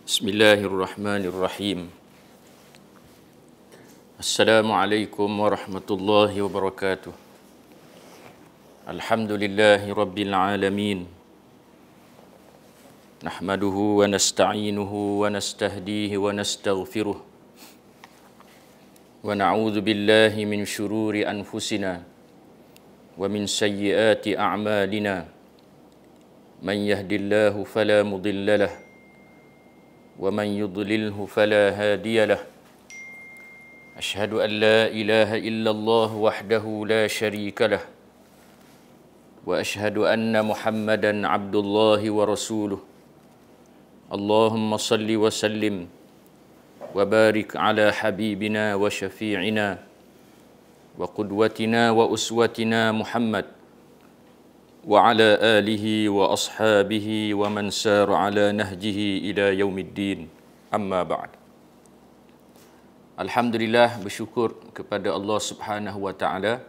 Bismillahirrahmanirrahim. Assalamualaikum warahmatullahi wabarakatuh. Alhamdulillahi rabbil alamin. Nahmaduhu wa nasta'inuhu wa nastahdihi wa nastaghfiruh. Wa na'udzu billahi min syururi anfusina wa min sayyiati a'malina. Man yahdillahu fala mudilla lahu ومن يضلله فلا هادي له أشهد أن لا إله إلا الله وحده لا شريك له وأشهد أن محمدا عبد الله ورسوله اللهم صل وسلم وبارك على حبيبنا وشفيعنا وقدوتنا وأسوتنا محمد وعلى آله وأصحابه ومن سار على نهجه إلى يوم الدين أما بعد. Alhamdulillah, bersyukur kepada Allah Subhanahu wa taala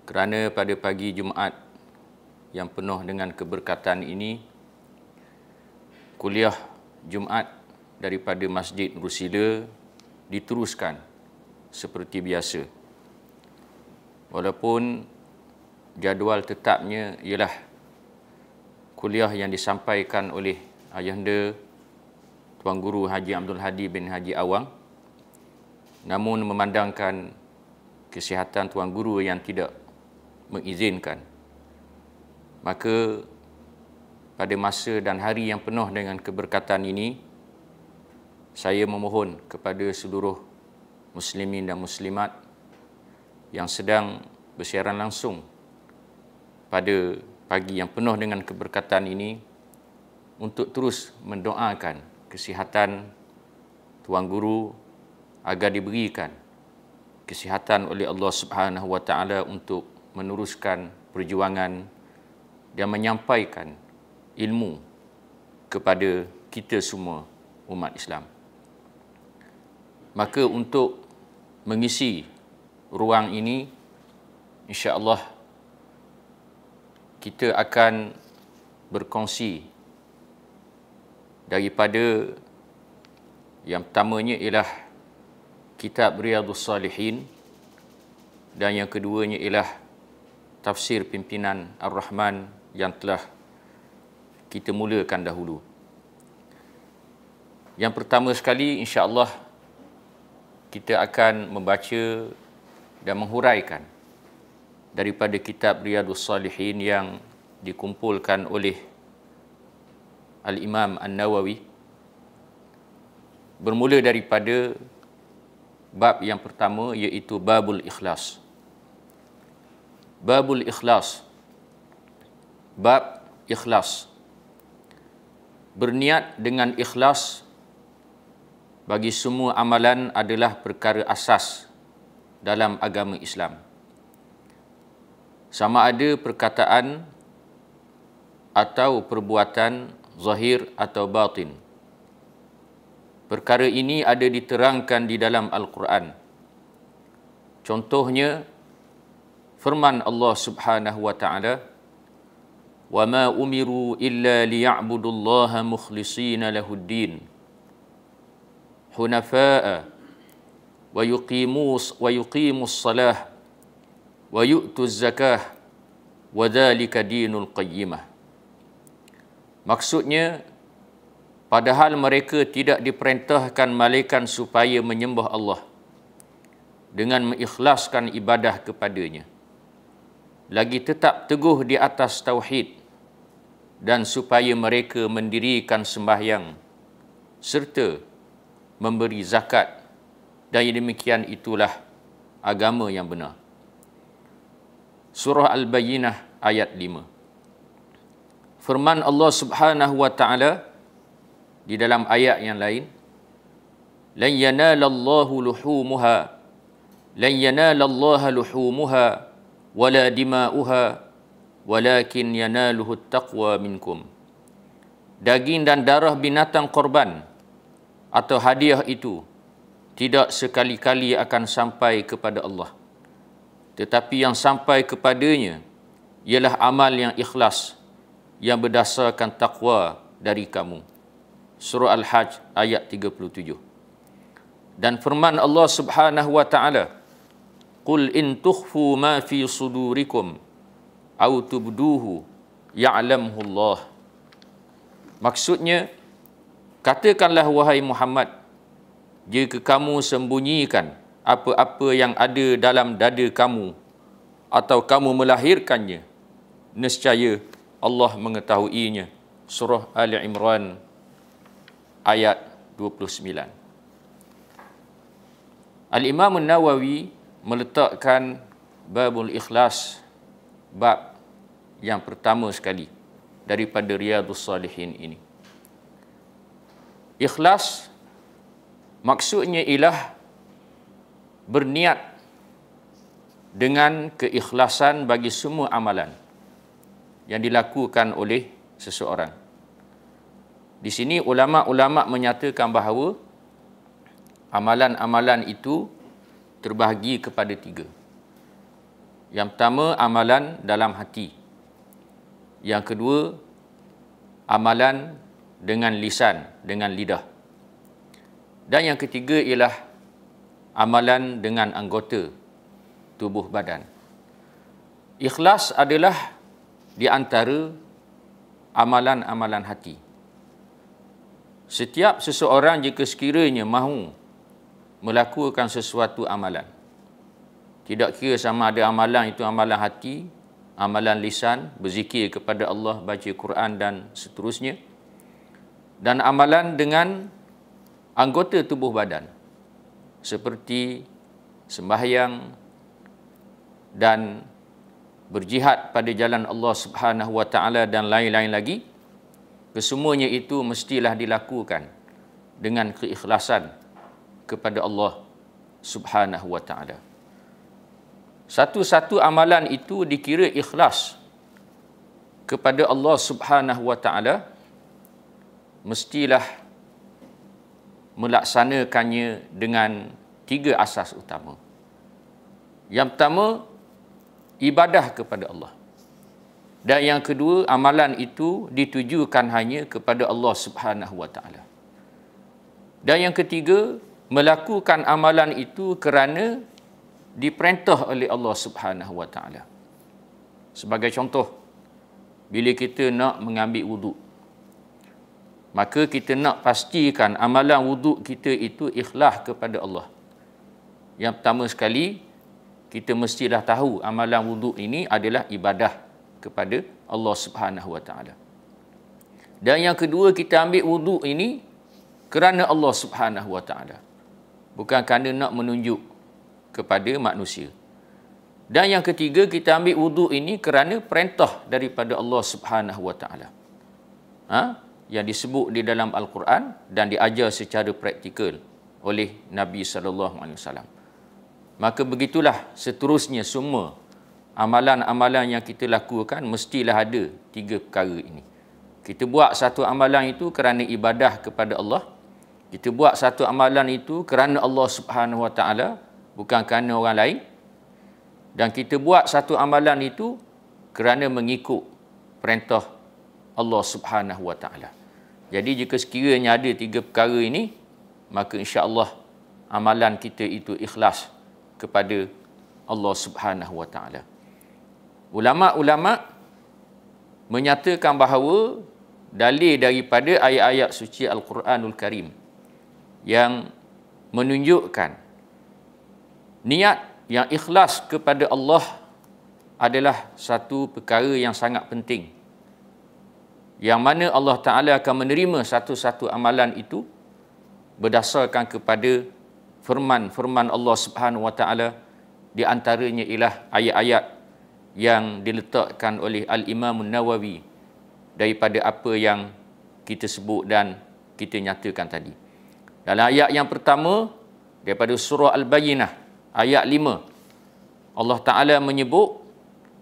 kerana pada pagi Jumaat yang penuh dengan keberkatan ini, kuliah Jumaat daripada Masjid Rusila diteruskan seperti biasa. Walaupun jadual tetapnya ialah kuliah yang disampaikan oleh Ayahanda Tuan Guru Haji Abdul Hadi bin Haji Awang, namun memandangkan kesihatan Tuan Guru yang tidak mengizinkan, maka pada masa dan hari yang penuh dengan keberkatan ini, saya memohon kepada seluruh muslimin dan muslimat yang sedang bersiaran langsung pada pagi yang penuh dengan keberkatan ini untuk terus mendoakan kesihatan Tuan Guru agar diberikan kesihatan oleh Allah Subhanahu wa taala untuk meneruskan perjuangan dan menyampaikan ilmu kepada kita semua umat Islam. Maka untuk mengisi ruang ini, insya-Allah kita akan berkongsi daripada yang pertamanya ialah kitab Riyadhus Salihin dan yang keduanya ialah tafsir pimpinan Ar-Rahman yang telah kita mulakan dahulu. Yang pertama sekali, insya-Allah kita akan membaca dan menghuraikan daripada kitab Riyadhus Salihin yang dikumpulkan oleh Al-Imam An-Nawawi, bermula daripada bab yang pertama, iaitu Babul Ikhlas. Babul Ikhlas, bab ikhlas. Berniat dengan ikhlas bagi semua amalan adalah perkara asas dalam agama Islam. Sama ada perkataan atau perbuatan zahir atau batin. Perkara ini ada diterangkan di dalam Al-Quran. Contohnya, firman Allah Subhanahu wa taala, "Wa ma umiru illa liya'budullaha mukhlishina lahuddin, hunafa'a wa yuqimus salah wa yu'tuz zakah wa dzalika dinul qayyimah." Maksudnya, padahal mereka tidak diperintahkan malaikat supaya menyembah Allah dengan mengikhlaskan ibadah kepadanya, lagi tetap teguh di atas tauhid, dan supaya mereka mendirikan sembahyang serta memberi zakat, dan yang demikian itulah agama yang benar. Surah Al-Bayyinah ayat 5. Firman Allah Subhanahu wa taala di dalam ayat yang lain, "Lan yanalallaha luhumuha wala dima'uha walakin yanaluhu at-taqwa minkum." Daging dan darah binatang korban atau hadiah itu tidak sekali-kali akan sampai kepada Allah, tetapi yang sampai kepadanya ialah amal yang ikhlas yang berdasarkan takwa dari kamu. surah Al-Hajj ayat 37. Dan firman Allah Subhanahu wa taala, "Qul in tukhfu ma fi sudurikum aw tubduhu ya'lamhu Allah." Maksudnya, katakanlah wahai Muhammad, jika kamu sembunyikan apa-apa yang ada dalam dada kamu atau kamu melahirkannya, nescaya Allah mengetahuinya. Surah Ali Imran ayat 29. Al-Imam An-Nawawi meletakkan babul ikhlas, bab yang pertama sekali daripada Riyadhus Salihin ini. Ikhlas maksudnya ialah berniat dengan keikhlasan bagi semua amalan yang dilakukan oleh seseorang. Di sini ulama-ulama menyatakan bahawa amalan-amalan itu terbahagi kepada 3. Yang pertama, amalan dalam hati. Yang kedua, amalan dengan lisan, dengan lidah. Dan yang ketiga ialah amalan dengan anggota tubuh badan. Ikhlas adalah di antara amalan-amalan hati. Setiap seseorang jika sekiranya mahu melakukan sesuatu amalan, tidak kira sama ada amalan itu amalan hati, amalan lisan, berzikir kepada Allah, baca Quran dan seterusnya, dan amalan dengan anggota tubuh badan seperti sembahyang dan berjihad pada jalan Allah Subhanahu wa taala dan lain-lain lagi, kesemuanya itu mestilah dilakukan dengan keikhlasan kepada Allah Subhanahu wa taala. Satu-satu amalan itu dikira ikhlas kepada Allah Subhanahu wa taala, mestilah melaksanakannya dengan 3 asas utama. Yang pertama, ibadah kepada Allah. Dan yang kedua, amalan itu ditujukan hanya kepada Allah Subhanahu wa taala. Dan yang ketiga, melakukan amalan itu kerana diperintah oleh Allah Subhanahu wa taala. Sebagai contoh, bila kita nak mengambil wuduk, maka kita nak pastikan amalan wuduk kita itu ikhlas kepada Allah. Yang pertama sekali, kita mestilah tahu amalan wuduk ini adalah ibadah kepada Allah Subhanahu wa taala. Dan yang kedua, kita ambil wuduk ini kerana Allah Subhanahu wa taala, bukan kerana nak menunjuk kepada manusia. Dan yang ketiga, kita ambil wuduk ini kerana perintah daripada Allah Subhanahu wa taala. Yang disebut di dalam Al-Quran dan diajar secara praktikal oleh Nabi sallallahu alaihi wasallam. Maka begitulah seterusnya semua amalan-amalan yang kita lakukan mestilah ada 3 perkara ini. Kita buat satu amalan itu kerana ibadah kepada Allah. Kita buat satu amalan itu kerana Allah Subhanahu wa taala, bukan kerana orang lain. Dan kita buat satu amalan itu kerana mengikut perintah Allah Subhanahu wa taala. Jadi jika sekiranya ada 3 perkara ini, maka insya-Allah amalan kita itu ikhlas kepada Allah Subhanahu wa taala. Ulama-ulama menyatakan bahawa dalil daripada ayat-ayat suci Al-Quranul Karim yang menunjukkan niat yang ikhlas kepada Allah adalah satu perkara yang sangat penting, yang mana Allah Ta'ala akan menerima satu-satu amalan itu berdasarkan kepada firman-firman Allah Subhanahu wa taala, di antaranya ialah ayat-ayat yang diletakkan oleh Al-Imam An-Nawawi daripada apa yang kita sebut dan kita nyatakan tadi. Dalam ayat yang pertama daripada surah Al-Bayyinah ayat 5, Allah Ta'ala menyebut,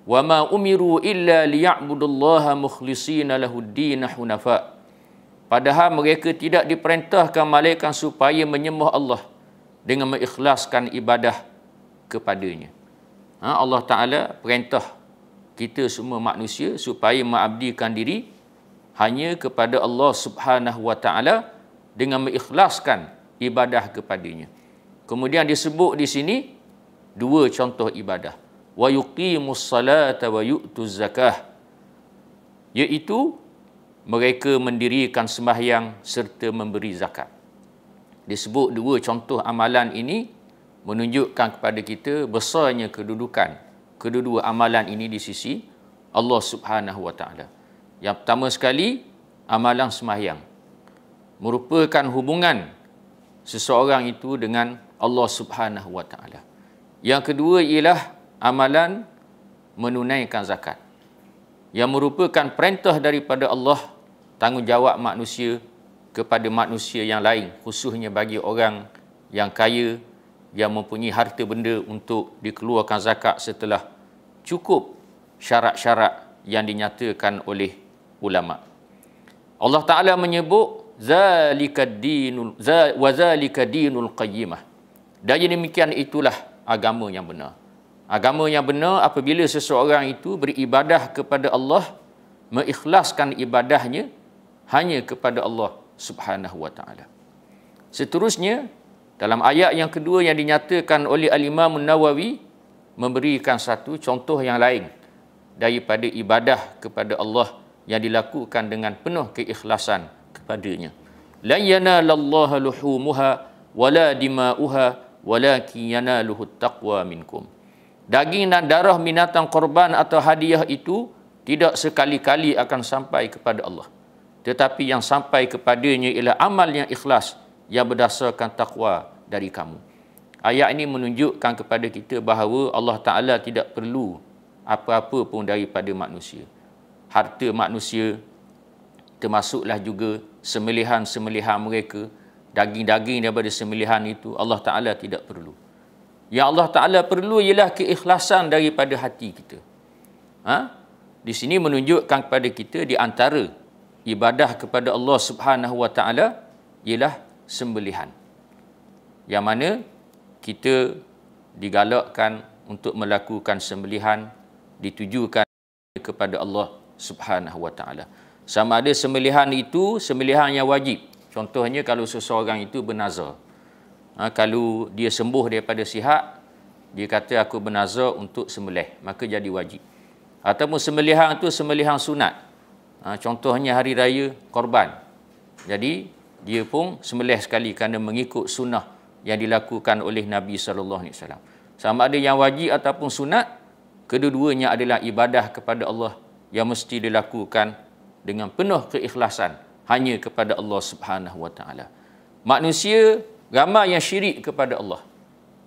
wa ma umiru illa liya'budullaha mukhlishina lahud-din hunafa. Padahal mereka tidak diperintahkan malaikat supaya menyembah Allah dengan mengikhlaskan ibadah kepadanya. Allah Ta'ala perintah kita semua manusia supaya mengabdikan diri hanya kepada Allah Subhanahu wa taala dengan mengikhlaskan ibadah kepadanya. Kemudian disebut di sini dua contoh ibadah. Wa yuqimus salata wa yu'tuz zakah, iaitu mereka mendirikan sembahyang serta memberi zakat. Disebut dua contoh amalan ini menunjukkan kepada kita besarnya kedudukan kedua-dua amalan ini di sisi Allah Subhanahu wa taala. Yang pertama sekali, amalan sembahyang merupakan hubungan seseorang itu dengan Allah Subhanahu wa taala. Yang kedua ialah amalan menunaikan zakat, yang merupakan perintah daripada Allah, tanggungjawab manusia kepada manusia yang lain, khususnya bagi orang yang kaya, yang mempunyai harta benda untuk dikeluarkan zakat setelah cukup syarat-syarat yang dinyatakan oleh ulama. Allah Ta'ala menyebut zalika dinul qayyimah. Dan demikian itulah agama yang benar. Agama yang benar apabila seseorang itu beribadah kepada Allah, mengikhlaskan ibadahnya hanya kepada Allah Subhanahu wa taala. Seterusnya, dalam ayat yang kedua yang dinyatakan oleh Al-Imam Nawawi, memberikan satu contoh yang lain daripada ibadah kepada Allah yang dilakukan dengan penuh keikhlasan kepadanya. La yanalallaha luhumuha wala dima'uha walakin yanaluhu taqwa minkum. Daging dan darah binatang korban atau hadiah itu tidak sekali-kali akan sampai kepada Allah. Tetapi yang sampai kepadanya ialah amal yang ikhlas yang berdasarkan takwa dari kamu. Ayat ini menunjukkan kepada kita bahawa Allah Ta'ala tidak perlu apa-apa pun daripada manusia. Harta manusia, termasuklah juga sembelihan-sembelihan mereka, daging-daging daripada sembelihan itu, Allah Ta'ala tidak perlu. Yang Allah Ta'ala perlu ialah keikhlasan daripada hati kita. Di sini menunjukkan kepada kita di antara ibadah kepada Allah Subhanahu wa taala ialah sembelihan. Yang mana kita digalakkan untuk melakukan sembelihan ditujukan kepada Allah Subhanahu wa taala. Sama ada sembelihan itu sembelihan yang wajib. Contohnya kalau seseorang itu bernazar. Kalau dia sembuh daripada sihat, dia kata aku bernazar untuk sembelih, maka jadi wajib. Ataupun sembelihan itu sembelihan sunat. Contohnya hari raya korban. Jadi dia pun sembelih sekali kerana mengikut sunnah yang dilakukan oleh Nabi SAW. Sama ada yang wajib ataupun sunat, kedua-duanya adalah ibadah kepada Allah yang mesti dilakukan dengan penuh keikhlasan hanya kepada Allah Subhanahu wa taala. Manusia ramai yang syirik kepada Allah.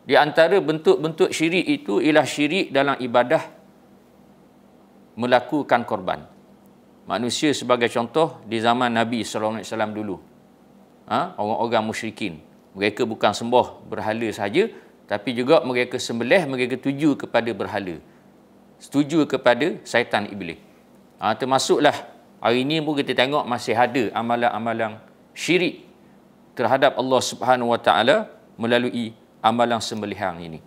Di antara bentuk-bentuk syirik itu ialah syirik dalam ibadah melakukan korban. Manusia sebagai contoh di zaman Nabi SAW dulu. Orang-orang musyrikin. Mereka bukan sembah berhala sahaja, tapi juga mereka sembelih, mereka tuju kepada berhala. Setuju kepada syaitan iblis. Termasuklah hari ini pun kita tengok masih ada amalan-amalan syirik terhadap Allah Subhanahu wa taala melalui amalan sembelihan ini.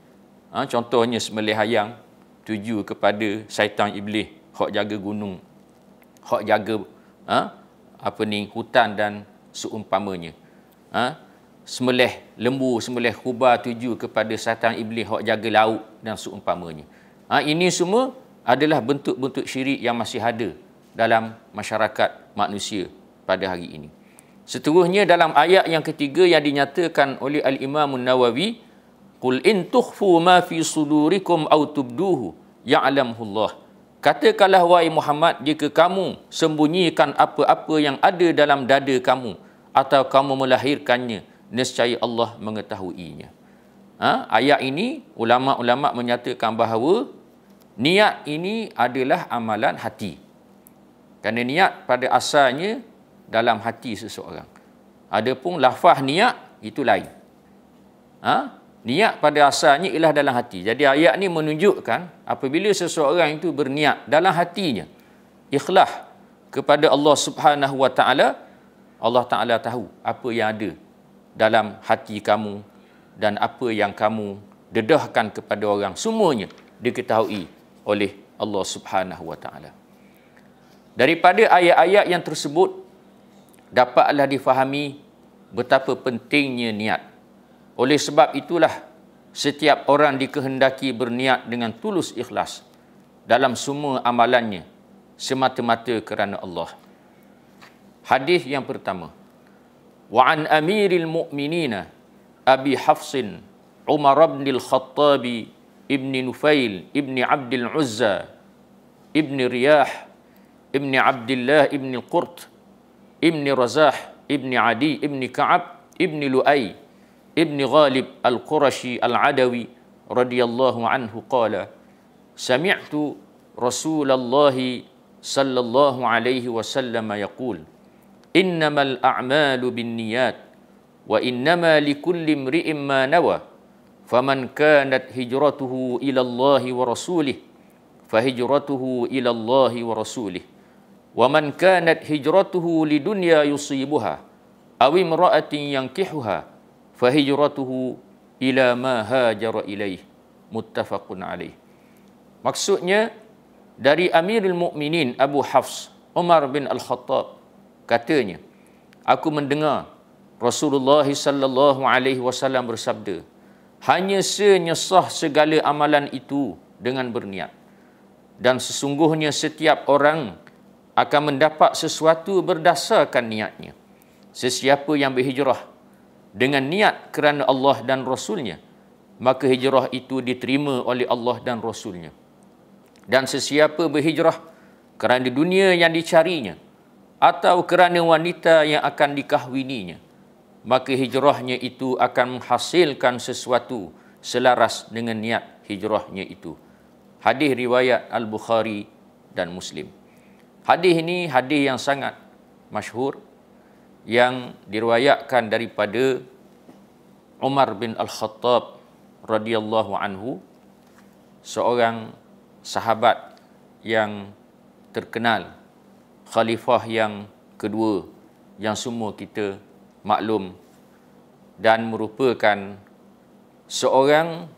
Contohnya sembelih ayam tuju kepada syaitan iblis, hak jaga gunung, hak jaga hutan dan seumpamanya. Sembelih lembu, sembelih kuba tuju kepada syaitan iblis, hak jaga laut dan seumpamanya. Ini semua adalah bentuk-bentuk syirik yang masih ada dalam masyarakat manusia pada hari ini. Seterusnya dalam ayat yang ketiga yang dinyatakan oleh Al-Imam Nawawi, qul in tukhfu ma fi sudurikum aw tubduhu ya'lamuhu Allah. Katakanlah wahai Muhammad, jika kamu sembunyikan apa-apa yang ada dalam dada kamu atau kamu melahirkannya, nescaya Allah mengetahuinya. Ayat ini ulama-ulama menyatakan bahawa niat ini adalah amalan hati. Kerana niat pada asalnya dalam hati seseorang. Adapun lafaz niat itu lain. Niat pada asalnya ialah dalam hati. Jadi ayat ni menunjukkan apabila seseorang itu berniat dalam hatinya, ikhlas kepada Allah Subhanahu wa taala, Allah Taala tahu apa yang ada dalam hati kamu dan apa yang kamu dedahkan kepada orang, semuanya diketahui oleh Allah Subhanahu wa taala. Daripada ayat-ayat yang tersebut dapatlah difahami betapa pentingnya niat. Oleh sebab itulah setiap orang dikehendaki berniat dengan tulus ikhlas dalam semua amalannya semata-mata kerana Allah. Hadis yang pertama. Wa an Amiril Mu'minina Abi Hafsin Umar bin Al-Khattab ibn Nufail ibn Abdul Uzza ibn Riyah ibn Abdullah ibn Qurt ibn Razah ibn Adi ibn Ka'ab ibn Lu'ay ibn Ghalib Al-Qurashi Al-Adawi radhiyallahu anhu qala sami'tu Rasulullah sallallahu alaihi wasallam yaqul innamal a'malu binniyat wa innama likulli imri'in ma nawa faman kanat hijratuhu ila Allah wa rasulih fahijratuhu ila Allah wa rasulih wa man kanat hijratuhu lidunya yusibuha aw imra'atin yankihuha fahijratuhu ila ma hajara ilaih muttafaqun alaih. Maksudnya dari Amirul Mukminin Abu Hafs Umar bin Al-Khattab katanya, aku mendengar Rasulullah sallallahu alaihi wasallam bersabda, hanya senyesah segala amalan itu dengan berniat. Dan sesungguhnya setiap orang akan mendapat sesuatu berdasarkan niatnya. Sesiapa yang berhijrah dengan niat kerana Allah dan Rasulnya, maka hijrah itu diterima oleh Allah dan Rasulnya. Dan sesiapa berhijrah kerana dunia yang dicarinya, atau kerana wanita yang akan dikahwininya, maka hijrahnya itu akan menghasilkan sesuatu selaras dengan niat hijrahnya itu. Hadis riwayat Al-Bukhari dan Muslim. Hadis ini hadis yang sangat masyhur yang diriwayatkan daripada Umar bin Al-Khattab radhiyallahu anhu, seorang sahabat yang terkenal, khalifah yang kedua yang semua kita maklum, dan merupakan seorang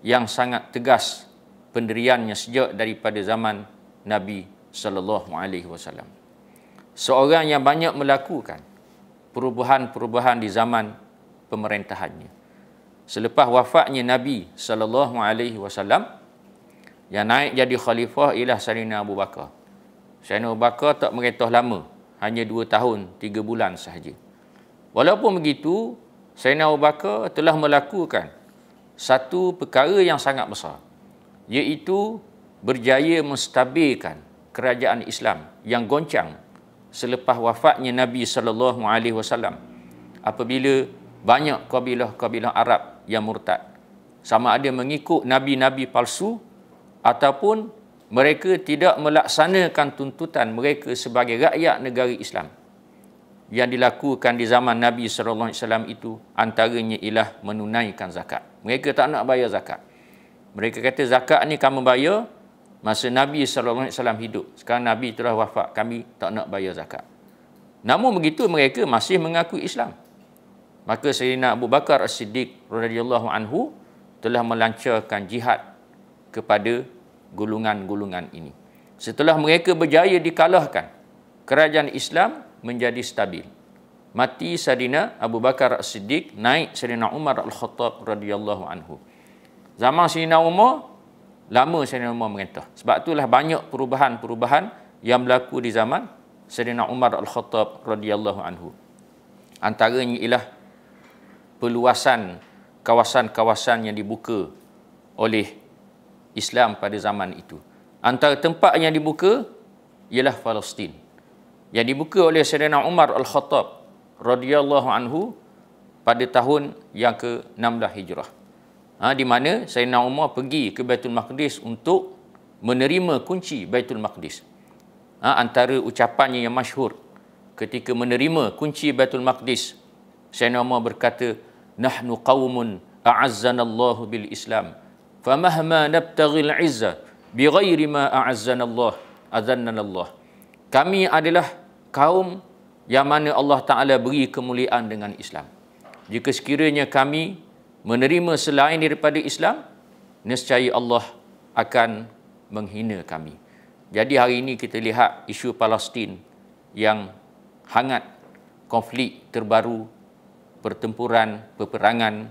yang sangat tegas pendiriannya sejak daripada zaman Nabi sallallahu alaihi wasallam. Seorang yang banyak melakukan perubahan-perubahan di zaman pemerintahannya. Selepas wafatnya Nabi sallallahu alaihi wasallam, yang naik jadi khalifah ialah Sayyidina Abu Bakar. Sayyidina Abu Bakar tak merintah lama, hanya 2 tahun 3 bulan sahaja. Walaupun begitu, Sayyidina Abu Bakar telah melakukan satu perkara yang sangat besar, iaitu berjaya menstabilkan kerajaan Islam yang goncang selepas wafatnya Nabi sallallahu alaihi wasallam, apabila banyak kabilah-kabilah Arab yang murtad, sama ada mengikut nabi-nabi palsu ataupun mereka tidak melaksanakan tuntutan mereka sebagai rakyat negara Islam. Yang dilakukan di zaman Nabi SAW itu antaranya ialah menunaikan zakat. Mereka tak nak bayar zakat. Mereka kata zakat ni kamu bayar masa Nabi SAW hidup. Sekarang Nabi telah wafat, kami tak nak bayar zakat. Namun begitu mereka masih mengaku Islam. Maka Sayyidina Abu Bakar As-Siddiq radhiyallahu anhu telah melancarkan jihad kepada golongan-golongan ini. Setelah mereka berjaya dikalahkan, kerajaan Islam menjadi stabil. Mati Sayyidina Abu Bakar As-Siddiq, naik Sayyidina Umar Al-Khattab radhiyallahu anhu. Zaman Sayyidina Umar, lama Sayyidina Umar merintah. Sebab itulah banyak perubahan-perubahan yang berlaku di zaman Sayyidina Umar Al-Khattab radhiyallahu anhu. Antaranya ialah peluasan kawasan-kawasan yang dibuka oleh Islam pada zaman itu. Antara tempat yang dibuka ialah Palestin, yang dibuka oleh Sayyidina Umar Al-Khattab radhiyallahu anhu pada tahun yang ke-16 Hijrah. Di mana Sayyidina Umar pergi ke Baitul Maqdis untuk menerima kunci Baitul Maqdis. Antara ucapannya yang masyhur ketika menerima kunci Baitul Maqdis, Sayyidina Umar berkata, "Nahnu qaumun a'azzanallahu bil Islam, famahma nabtaghil 'izza bighairi ma a'azzanallah adzannanallah." Kami adalah kaum yang mana Allah Ta'ala beri kemuliaan dengan Islam. Jika sekiranya kami menerima selain daripada Islam, nescaya Allah akan menghina kami. Jadi hari ini kita lihat isu Palestin yang hangat, konflik terbaru pertempuran, peperangan,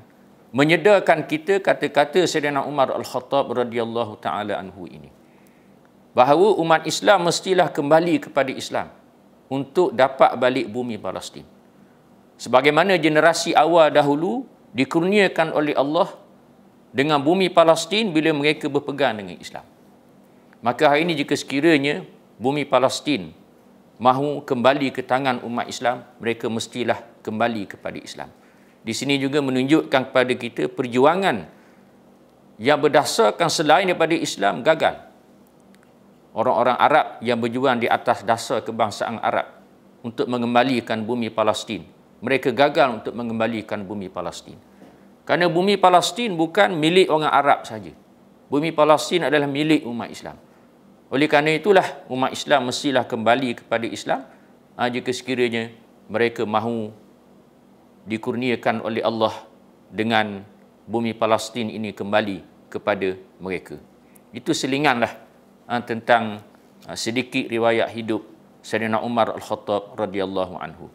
menyedarkan kita kata-kata Sayyidina Umar Al-Khattab radhiyallahu taala anhu ini. Bahawa umat Islam mestilah kembali kepada Islam untuk dapat balik bumi Palestin. Sebagaimana generasi awal dahulu dikurniakan oleh Allah dengan bumi Palestin bila mereka berpegang dengan Islam. Maka hari ini jika sekiranya bumi Palestin mahu kembali ke tangan umat Islam, mereka mestilah kembali kepada Islam. Di sini juga menunjukkan kepada kita perjuangan yang berdasarkan selain daripada Islam gagal. Orang-orang Arab yang berjuang di atas dasar kebangsaan Arab untuk mengembalikan bumi Palestin, mereka gagal untuk mengembalikan bumi Palestin. Kerana bumi Palestin bukan milik orang Arab saja. Bumi Palestin adalah milik umat Islam. Oleh kerana itulah umat Islam mestilah kembali kepada Islam jika sekiranya mereka mahu dikurniakan oleh Allah dengan bumi Palestin ini kembali kepada mereka. Itu selinganlah tentang sedikit riwayat hidup Sayyidina Umar Al-Khattab radhiyallahu anhu.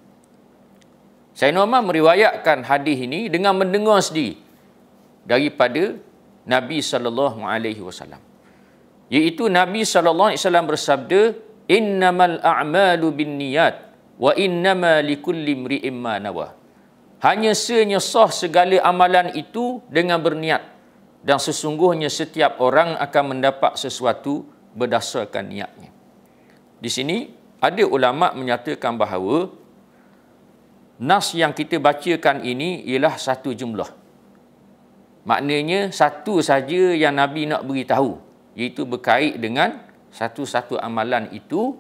Sayyidina Umar meriwayatkan hadis ini dengan mendengar sendiri daripada Nabi sallallahu alaihi wasallam. Iaitu Nabi sallallahu alaihi wasallam bersabda, "Innamal a'malu binniyat wa innama likulli imri'in ma nawa." Hanya sah segala amalan itu dengan berniat, dan sesungguhnya setiap orang akan mendapat sesuatu berdasarkan niatnya. Di sini ada ulama menyatakan bahawa nas yang kita bacakan ini ialah satu jumlah. Maknanya satu saja yang Nabi nak beritahu, iaitu berkait dengan satu-satu amalan itu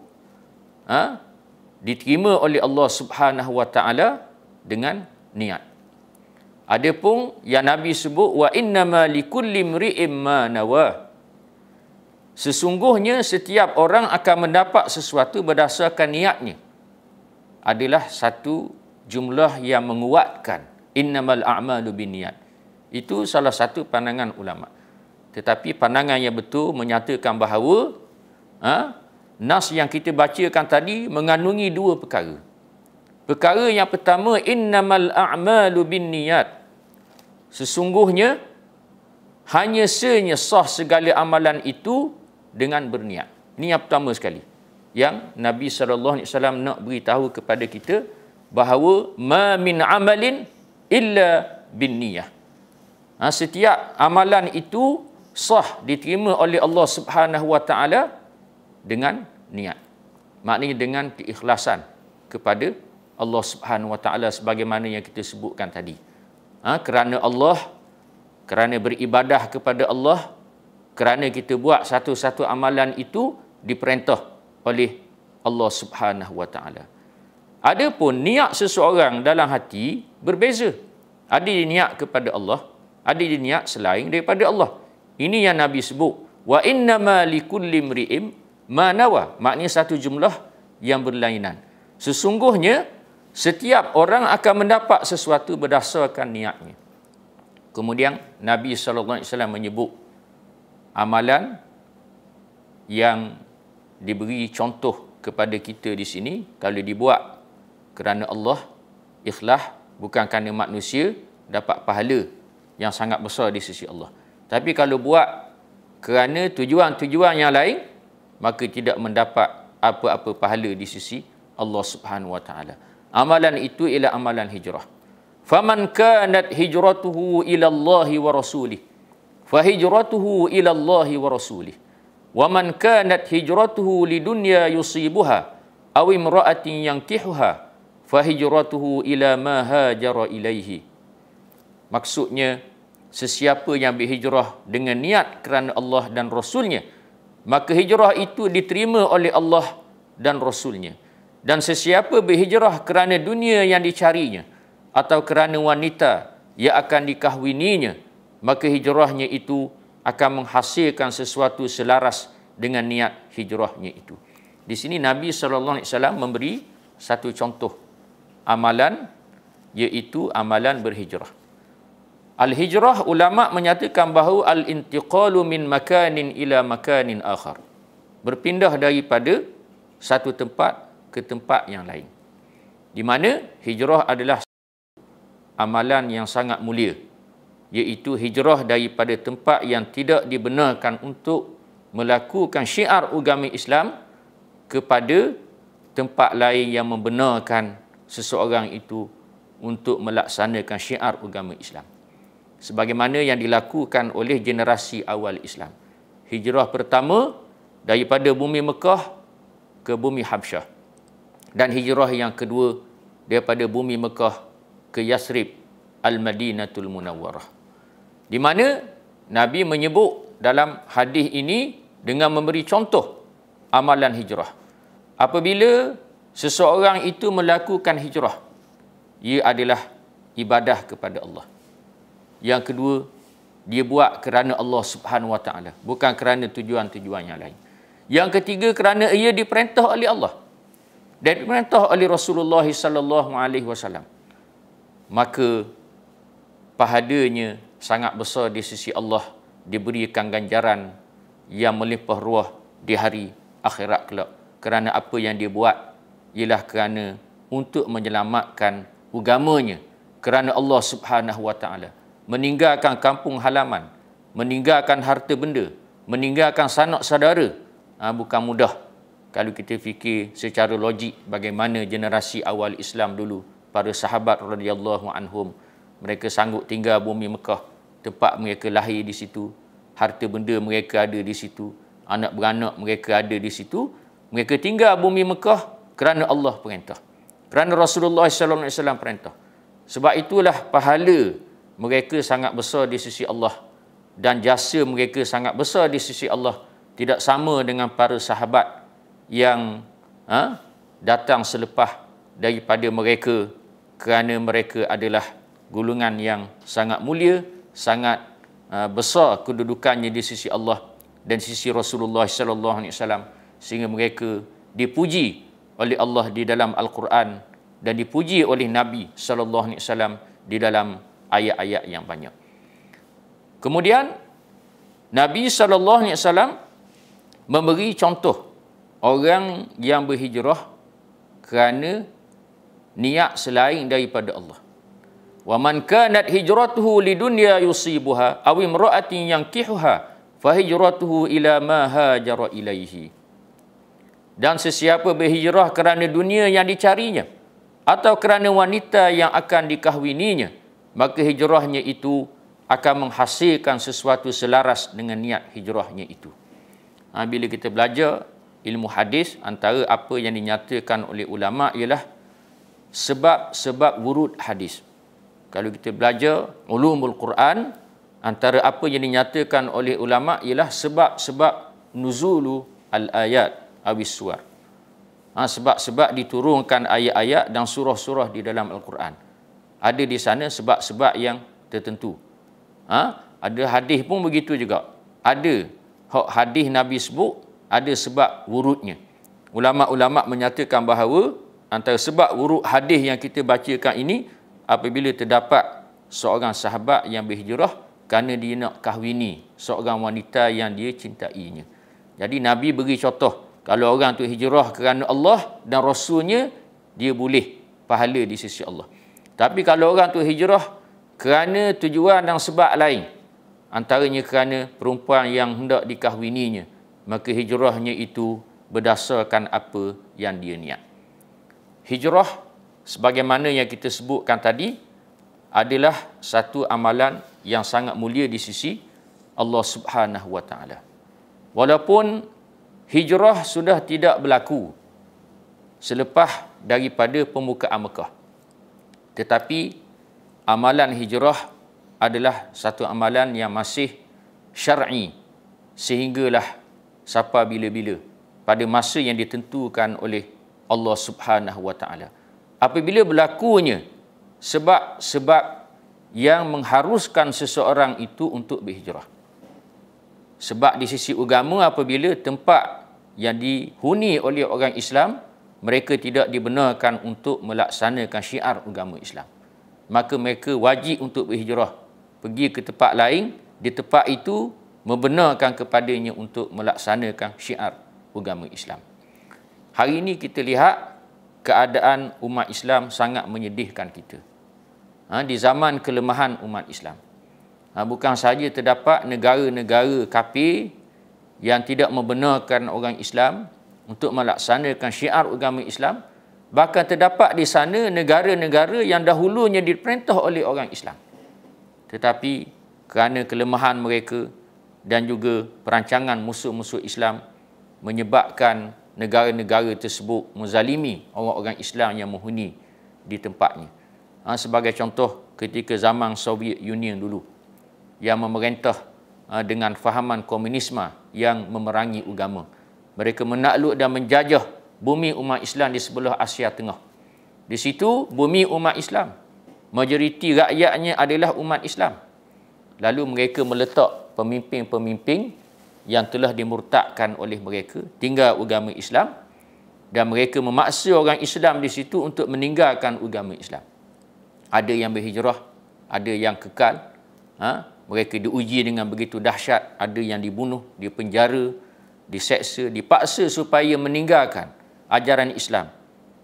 diterima oleh Allah Subhanahu wa taala dengan niat. Adapun yang Nabi sebut wa innama likulli imri'in ma nawa, sesungguhnya setiap orang akan mendapat sesuatu berdasarkan niatnya, adalah satu jumlah yang menguatkan innamal a'malu binniyat. Itu salah satu pandangan ulama. Tetapi pandangan yang betul menyatakan bahawa nas yang kita bacakan tadi mengandungi dua perkara. Perkara yang pertama, innamal a'malu binniyat, sesungguhnya hanya sah segala amalan itu dengan berniat. Ini yang pertama sekali yang Nabi SAW nak beritahu kepada kita, bahawa ma min amalin illa binniyah. Setiap amalan itu sah diterima oleh Allah Subhanahu wa taala dengan niat. Maknanya dengan keikhlasan kepada Allah Subhanahu wa taala sebagaimana yang kita sebutkan tadi. Kerana Allah, kerana beribadah kepada Allah, kerana kita buat satu-satu amalan itu diperintah oleh Allah Subhanahu wa taala. Adapun niat seseorang dalam hati berbeza. Ada dia niat kepada Allah, ada dia niat selain daripada Allah. Ini yang Nabi sebut, wa innama likulli imri'in ma nawa. Maknanya satu jumlah yang berlainan. Sesungguhnya setiap orang akan mendapat sesuatu berdasarkan niatnya. Kemudian Nabi SAW menyebut amalan yang diberi contoh kepada kita di sini, kalau dibuat kerana Allah, ikhlas, bukan kerana manusia, dapat pahala yang sangat besar di sisi Allah. Tapi kalau buat kerana tujuan-tujuan yang lain, maka tidak mendapat apa-apa pahala di sisi Allah Subhanahu wa taala. Amalan itu ialah amalan hijrah. Faman kanat hijratuhu ila Allah wa rasulih, fa hijratuhu ila Allah wa rasulih. Wa man kanat hijratuhu lidunya yusibuha aw imra'atin yankihuha, fa hijratuhu ila ma hajara ilaihi. Maksudnya, sesiapa yang berhijrah dengan niat kerana Allah dan Rasulnya, maka hijrah itu diterima oleh Allah dan Rasulnya. Dan sesiapa berhijrah kerana dunia yang dicarinya, atau kerana wanita yang akan dikahwininya, maka hijrahnya itu akan menghasilkan sesuatu selaras dengan niat hijrahnya itu. Di sini Nabi SAW memberi satu contoh amalan, iaitu amalan berhijrah. Al-hijrah, ulama menyatakan bahawa al-intiqalu min makanin ila makanin akhar. Berpindah daripada satu tempat ke tempat yang lain. Di mana hijrah adalah amalan yang sangat mulia, iaitu hijrah daripada tempat yang tidak dibenarkan untuk melakukan syiar agama Islam kepada tempat lain yang membenarkan seseorang itu untuk melaksanakan syiar agama Islam. Sebagaimana yang dilakukan oleh generasi awal Islam. Hijrah pertama daripada bumi Mekah ke bumi Habsyah. Dan hijrah yang kedua daripada bumi Mekah ke Yasrib, Al-Madinatul Munawwarah. Di mana Nabi menyebut dalam hadis ini dengan memberi contoh amalan hijrah. Apabila seseorang itu melakukan hijrah, ia adalah ibadah kepada Allah. Yang kedua, dia buat kerana Allah Subhanahu Wa Taala, bukan kerana tujuan-tujuan yang lain. Yang ketiga, kerana ia diperintah oleh Allah dan diperintah oleh Rasulullah sallallahu alaihi wasallam. Maka pahalanya sangat besar di sisi Allah, diberikan ganjaran yang melimpah ruah di hari akhirat kelak. Kerana apa yang dia buat ialah kerana untuk menyelamatkan agamanya, kerana Allah Subhanahu Wa Taala, meninggalkan kampung halaman, meninggalkan harta benda, meninggalkan sanak saudara. Bukan mudah kalau kita fikir secara logik bagaimana generasi awal Islam dulu, para sahabat radhiyallahu anhum, mereka sanggup tinggal bumi Mekah, tempat mereka lahir di situ, harta benda mereka ada di situ, anak beranak mereka ada di situ. Mereka tinggal bumi Mekah kerana Allah perintah, kerana Rasulullah sallallahu alaihi wasallam perintah. Sebab itulah pahala mereka sangat besar di sisi Allah dan jasa mereka sangat besar di sisi Allah. Tidak sama dengan para sahabat yang datang selepas daripada mereka, kerana mereka adalah golongan yang sangat mulia, sangat besar kedudukannya di sisi Allah dan sisi Rasulullah sallallahu alaihi wasallam, sehingga mereka dipuji oleh Allah di dalam Al-Quran dan dipuji oleh Nabi sallallahu alaihi wasallam di dalam ayat-ayat yang banyak. Kemudian Nabi sallallahu alaihi wasallam memberi contoh orang yang berhijrah kerana niat selain daripada Allah. Wa man kanat hijratuhu lidunya yusibuha aw imra'atin yankihuha fahijratuhu ila ma hajara ilaihi. Dan sesiapa berhijrah kerana dunia yang dicarinya atau kerana wanita yang akan dikahwininya, maka hijrahnya itu akan menghasilkan sesuatu selaras dengan niat hijrahnya itu. Bila kita belajar ilmu hadis, antara apa yang dinyatakan oleh ulama ialah sebab-sebab wurud hadis. Kalau kita belajar ulumul Quran, antara apa yang dinyatakan oleh ulama ialah sebab-sebab nuzulu al-ayat awis suar. Sebab-sebab diturunkan ayat-ayat dan surah-surah di dalam Al-Quran. Ada di sana sebab-sebab yang tertentu. Ada hadis pun begitu juga. Ada hadis Nabi sebut, ada sebab wurudnya. Ulama-ulama menyatakan bahawa antara sebab wurud hadis yang kita bacakan ini, apabila terdapat seorang sahabat yang berhijrah kerana dia nak kahwini seorang wanita yang dia cintainya. Jadi Nabi beri contoh, kalau orang tu hijrah kerana Allah dan Rasulnya, dia boleh pahala di sisi Allah. Tapi kalau orang tu hijrah kerana tujuan dan sebab lain, antaranya kerana perempuan yang hendak dikahwininya, maka hijrahnya itu berdasarkan apa yang dia niat. Hijrah, sebagaimana yang kita sebutkan tadi, adalah satu amalan yang sangat mulia di sisi Allah Subhanahu Wa Taala. Walaupun hijrah sudah tidak berlaku selepas daripada pembukaan Mekah, tetapi amalan hijrah adalah satu amalan yang masih syar'i, sehinggalah sampai bila-bila pada masa yang ditentukan oleh Allah Subhanahu Wa Taala. Apabila berlakunya sebab-sebab yang mengharuskan seseorang itu untuk berhijrah. Sebab di sisi agama, apabila tempat yang dihuni oleh orang Islam, mereka tidak dibenarkan untuk melaksanakan syiar agama Islam, maka mereka wajib untuk berhijrah, pergi ke tempat lain, di tempat itu membenarkan kepadanya untuk melaksanakan syiar agama Islam. Hari ini kita lihat keadaan umat Islam sangat menyedihkan kita. di zaman kelemahan umat Islam. Bukan sahaja terdapat negara-negara kafir yang tidak membenarkan orang Islam untuk melaksanakan syiar agama Islam, bahkan terdapat di sana negara-negara yang dahulunya diperintah oleh orang Islam. Tetapi kerana kelemahan mereka dan juga perancangan musuh-musuh Islam menyebabkan negara-negara tersebut menzalimi orang-orang Islam yang menghuni di tempatnya. Sebagai contoh, ketika zaman Soviet Union dulu yang memerintah dengan fahaman komunisme yang memerangi agama. Mereka menakluk dan menjajah bumi umat Islam di sebelah Asia Tengah. Di situ bumi umat Islam, majoriti rakyatnya adalah umat Islam. Lalu mereka meletak pemimpin-pemimpin yang telah dimurtadkan oleh mereka tinggal agama Islam, dan mereka memaksa orang Islam di situ untuk meninggalkan agama Islam. Ada yang berhijrah, ada yang kekal. Mereka diuji dengan begitu dahsyat, ada yang dibunuh, dipenjara, diseksa, dipaksa supaya meninggalkan ajaran Islam.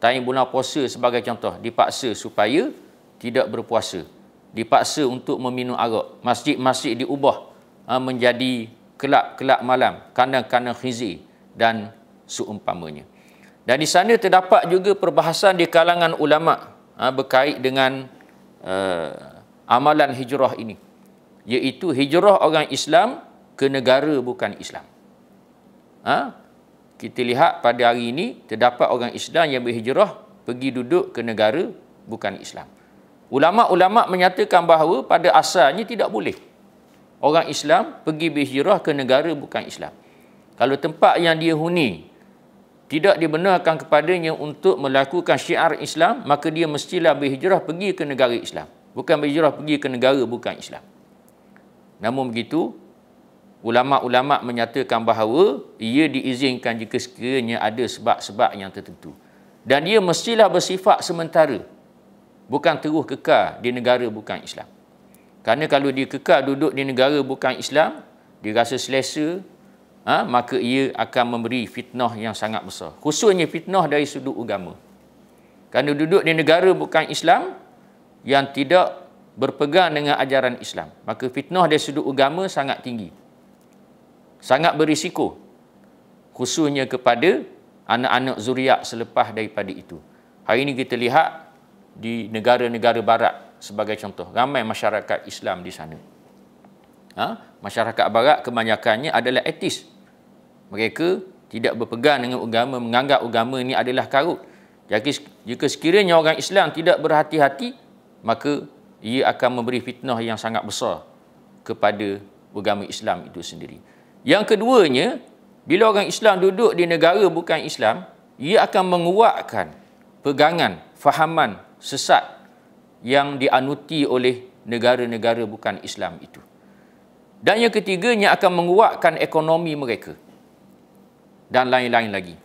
Time bulan puasa sebagai contoh, dipaksa supaya tidak berpuasa, dipaksa untuk meminum arak, masjid-masjid diubah menjadi kelab-kelab malam, kandang-kandang khizir dan seumpamanya. Dan di sana terdapat juga perbahasan di kalangan ulama berkait dengan amalan hijrah ini, iaitu hijrah orang Islam ke negara bukan Islam. Kita lihat pada hari ini terdapat orang Islam yang berhijrah pergi duduk ke negara bukan Islam. Ulama-ulama menyatakan bahawa pada asalnya tidak boleh orang Islam pergi berhijrah ke negara bukan Islam. Kalau tempat yang dia huni tidak dibenarkan kepadanya untuk melakukan syiar Islam, maka dia mestilah berhijrah pergi ke negara Islam, bukan berhijrah pergi ke negara bukan Islam. Namun begitu, ulama-ulama menyatakan bahawa ia diizinkan jika sekiranya ada sebab-sebab yang tertentu. Dan dia mestilah bersifat sementara, bukan terus kekal di negara bukan Islam. Kerana kalau dia kekal duduk di negara bukan Islam, dia rasa selesa, maka ia akan memberi fitnah yang sangat besar. Khususnya fitnah dari sudut agama. Kerana duduk di negara bukan Islam yang tidak berpegang dengan ajaran Islam, maka fitnah dari sudut agama sangat tinggi, sangat berisiko, khususnya kepada anak-anak zuriat selepas daripada itu. Hari ini kita lihat di negara-negara barat sebagai contoh, ramai masyarakat Islam di sana. Masyarakat barat kebanyakannya adalah etis. Mereka tidak berpegang dengan agama, menganggap agama ini adalah karut. Jadi jika sekiranya orang Islam tidak berhati-hati, maka ia akan memberi fitnah yang sangat besar kepada agama Islam itu sendiri. Yang keduanya, bila orang Islam duduk di negara bukan Islam, ia akan menguatkan pegangan, fahaman sesat yang dianuti oleh negara-negara bukan Islam itu. Dan yang ketiganya akan menguatkan ekonomi mereka dan lain-lain lagi.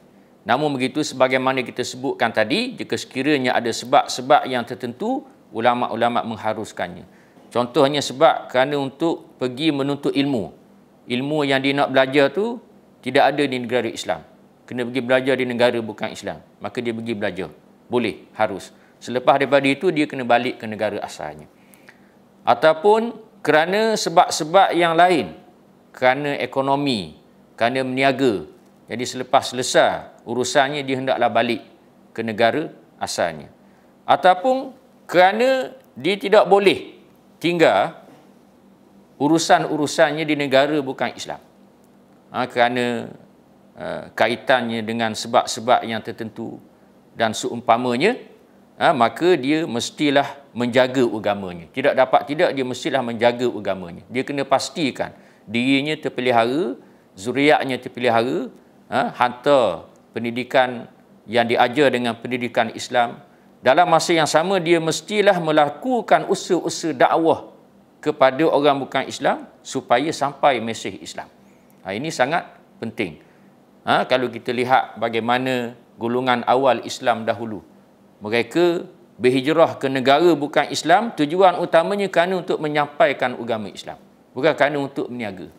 Namun begitu, sebagaimana kita sebutkan tadi, jika sekiranya ada sebab-sebab yang tertentu, ulama-ulama mengharuskannya. Contohnya sebab kerana untuk pergi menuntut ilmu. Ilmu yang dia nak belajar tu tidak ada di negara Islam. Kena pergi belajar di negara bukan Islam. Maka dia pergi belajar. Boleh, harus. Selepas daripada itu, dia kena balik ke negara asalnya. Ataupun kerana sebab-sebab yang lain. Kerana ekonomi, kerana meniaga. Jadi selepas selesai urusannya, dia hendaklah balik ke negara asalnya. Ataupun kerana dia tidak boleh tinggal urusan-urusannya di negara bukan Islam. Kerana kaitannya dengan sebab-sebab yang tertentu dan seumpamanya, maka dia mestilah menjaga agamanya. Tidak dapat tidak, dia mestilah menjaga agamanya. Dia kena pastikan dirinya terpelihara, zuriatnya terpelihara, hantar pendidikan yang diajar dengan pendidikan Islam. Dalam masa yang sama, dia mestilah melakukan usaha-usaha dakwah kepada orang bukan Islam supaya sampai mesej Islam. Ini sangat penting. Kalau kita lihat bagaimana golongan awal Islam dahulu, mereka berhijrah ke negara bukan Islam, tujuan utamanya kerana untuk menyampaikan agama Islam, bukan kerana untuk meniaga.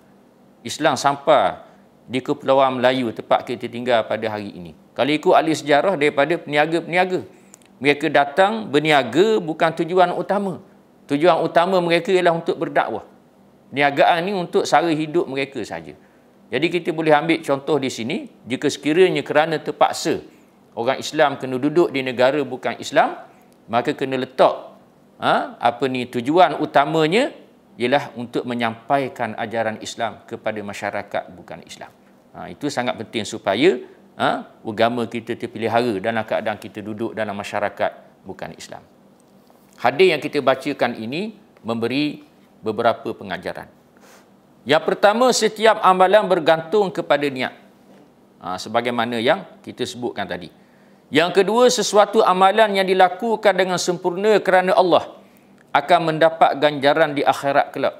Islam sampai di Kepulauan Melayu, tempat kita tinggal pada hari ini. Kalau ikut ahli sejarah, daripada peniaga-peniaga. Mereka datang berniaga bukan tujuan utama. Tujuan utama mereka ialah untuk berdakwah. Perniagaan ni untuk sara hidup mereka saja. Jadi kita boleh ambil contoh di sini, jika sekiranya kerana terpaksa orang Islam kena duduk di negara bukan Islam, maka kena letak tujuan utamanya ialah untuk menyampaikan ajaran Islam kepada masyarakat bukan Islam. Itu sangat penting supaya agama kita terpelihara dalam keadaan kita duduk dalam masyarakat bukan Islam. Hadis yang kita bacakan ini memberi beberapa pengajaran. Yang pertama, setiap amalan bergantung kepada niat. Sebagaimana yang kita sebutkan tadi. Yang kedua, sesuatu amalan yang dilakukan dengan sempurna kerana Allah akan mendapat ganjaran di akhirat kelak.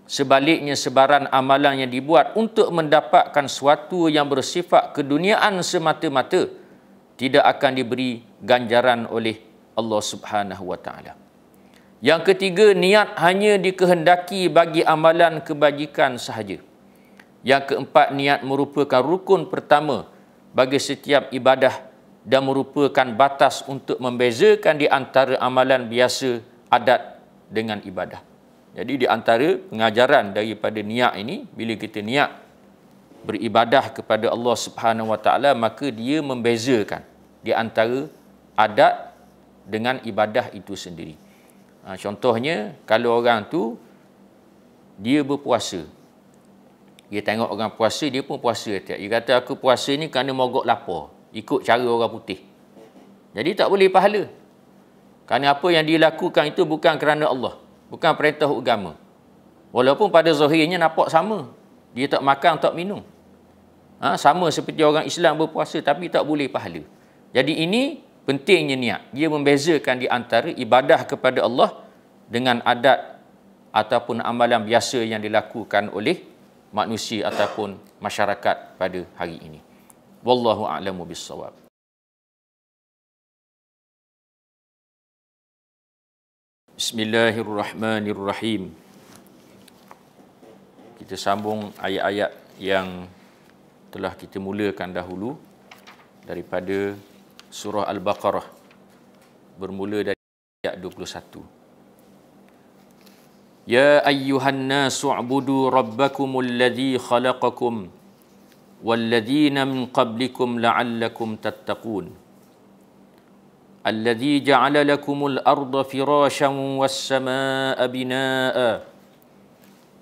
Sebaliknya, sebaran amalan yang dibuat untuk mendapatkan sesuatu yang bersifat keduniaan semata-mata tidak akan diberi ganjaran oleh Allah Subhanahu wa taala. Yang ketiga, niat hanya dikehendaki bagi amalan kebajikan sahaja. Yang keempat, niat merupakan rukun pertama bagi setiap ibadah dan merupakan batas untuk membezakan di antara amalan biasa, adat dengan ibadah. Jadi di antara pengajaran daripada niat ini, bila kita niat beribadah kepada Allah Subhanahu wa taala, maka dia membezakan di antara adat dengan ibadah itu sendiri. Contohnya, kalau orang tu dia berpuasa, dia tengok orang puasa, dia pun puasa. Dia kata, aku puasa ni kerana mogok lapar, ikut cara orang putih. Jadi tak boleh pahala. Kerana apa yang dia lakukan itu bukan kerana Allah, bukan perintah agama. Walaupun pada zahirnya nampak sama. Dia tak makan, tak minum. Sama seperti orang Islam berpuasa, tapi tak boleh pahala. Jadi ini pentingnya niat. Dia membezakan di antara ibadah kepada Allah dengan adat ataupun amalan biasa yang dilakukan oleh manusia ataupun masyarakat pada hari ini. Wallahu a'lamu bis-shawab. Bismillahirrahmanirrahim. Kita sambung ayat-ayat yang telah kita mulakan dahulu daripada surah Al-Baqarah, bermula dari ayat 21. Ya ayyuhan nasu u'budu rabbakumul ladzi khalaqakum walladzina min qablikum la'allakum tattaqun. Alladzi ja'ala lakumul arda firasyan was samaa'a binaa'a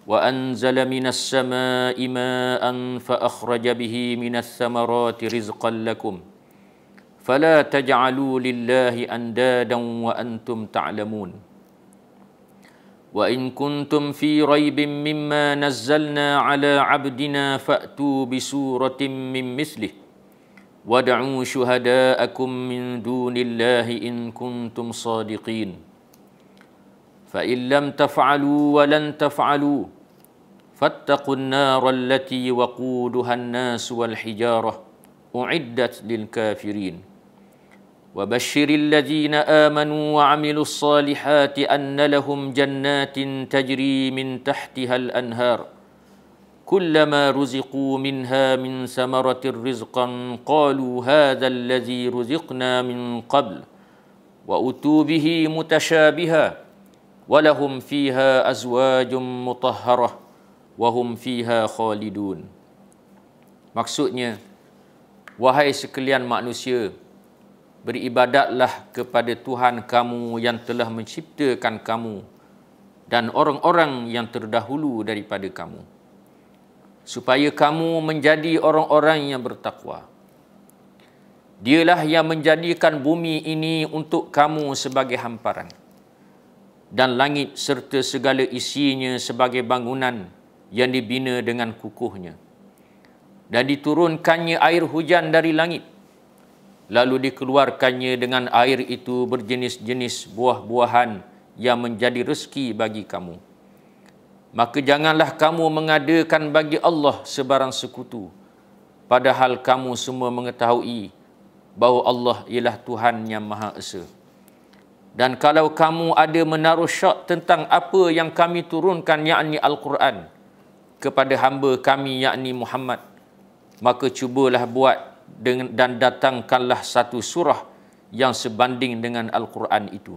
wa anzala minas samaa'i maa'an fa akhraja bihi minas thamarati rizqan lakum. فلا تجعلوا لله أندادا وأنتم تعلمون وإن كنتم في ريب مما نزلنا على عبدنا فأتوا بسورة من مثله وادعوا شهداءكم من دون الله إن كنتم صادقين فإن لم تفعلوا ولن تفعلوا فاتقوا النار التي وقودها الناس والحجارة أعدت للكافرين وبشر الذين آمنوا وعملوا الصالحات أن لهم جنات تجري من تحتها الأنهار كلما رزقوا منها من ثمرة رزقا قالوا هذا الذي رزقنا من قبل وأتوا به متشابها ولهم فيها أزواج مطهرة وهم فيها خالدون. Maksudnya, wahai sekalian manusia, beribadatlah kepada Tuhan kamu yang telah menciptakan kamu dan orang-orang yang terdahulu daripada kamu, supaya kamu menjadi orang-orang yang bertakwa. Dialah yang menjadikan bumi ini untuk kamu sebagai hamparan, dan langit serta segala isinya sebagai bangunan yang dibina dengan kukuhnya. Dan diturunkannya air hujan dari langit, lalu dikeluarkannya dengan air itu berjenis-jenis buah-buahan yang menjadi rezeki bagi kamu. Maka janganlah kamu mengadakan bagi Allah sebarang sekutu, padahal kamu semua mengetahui bahawa Allah ialah Tuhan yang Maha Esa. Dan kalau kamu ada menaruh syak tentang apa yang kami turunkan, yakni Al-Quran, kepada hamba kami yakni Muhammad, maka cubalah buat dan datangkanlah satu surah yang sebanding dengan Al-Quran itu.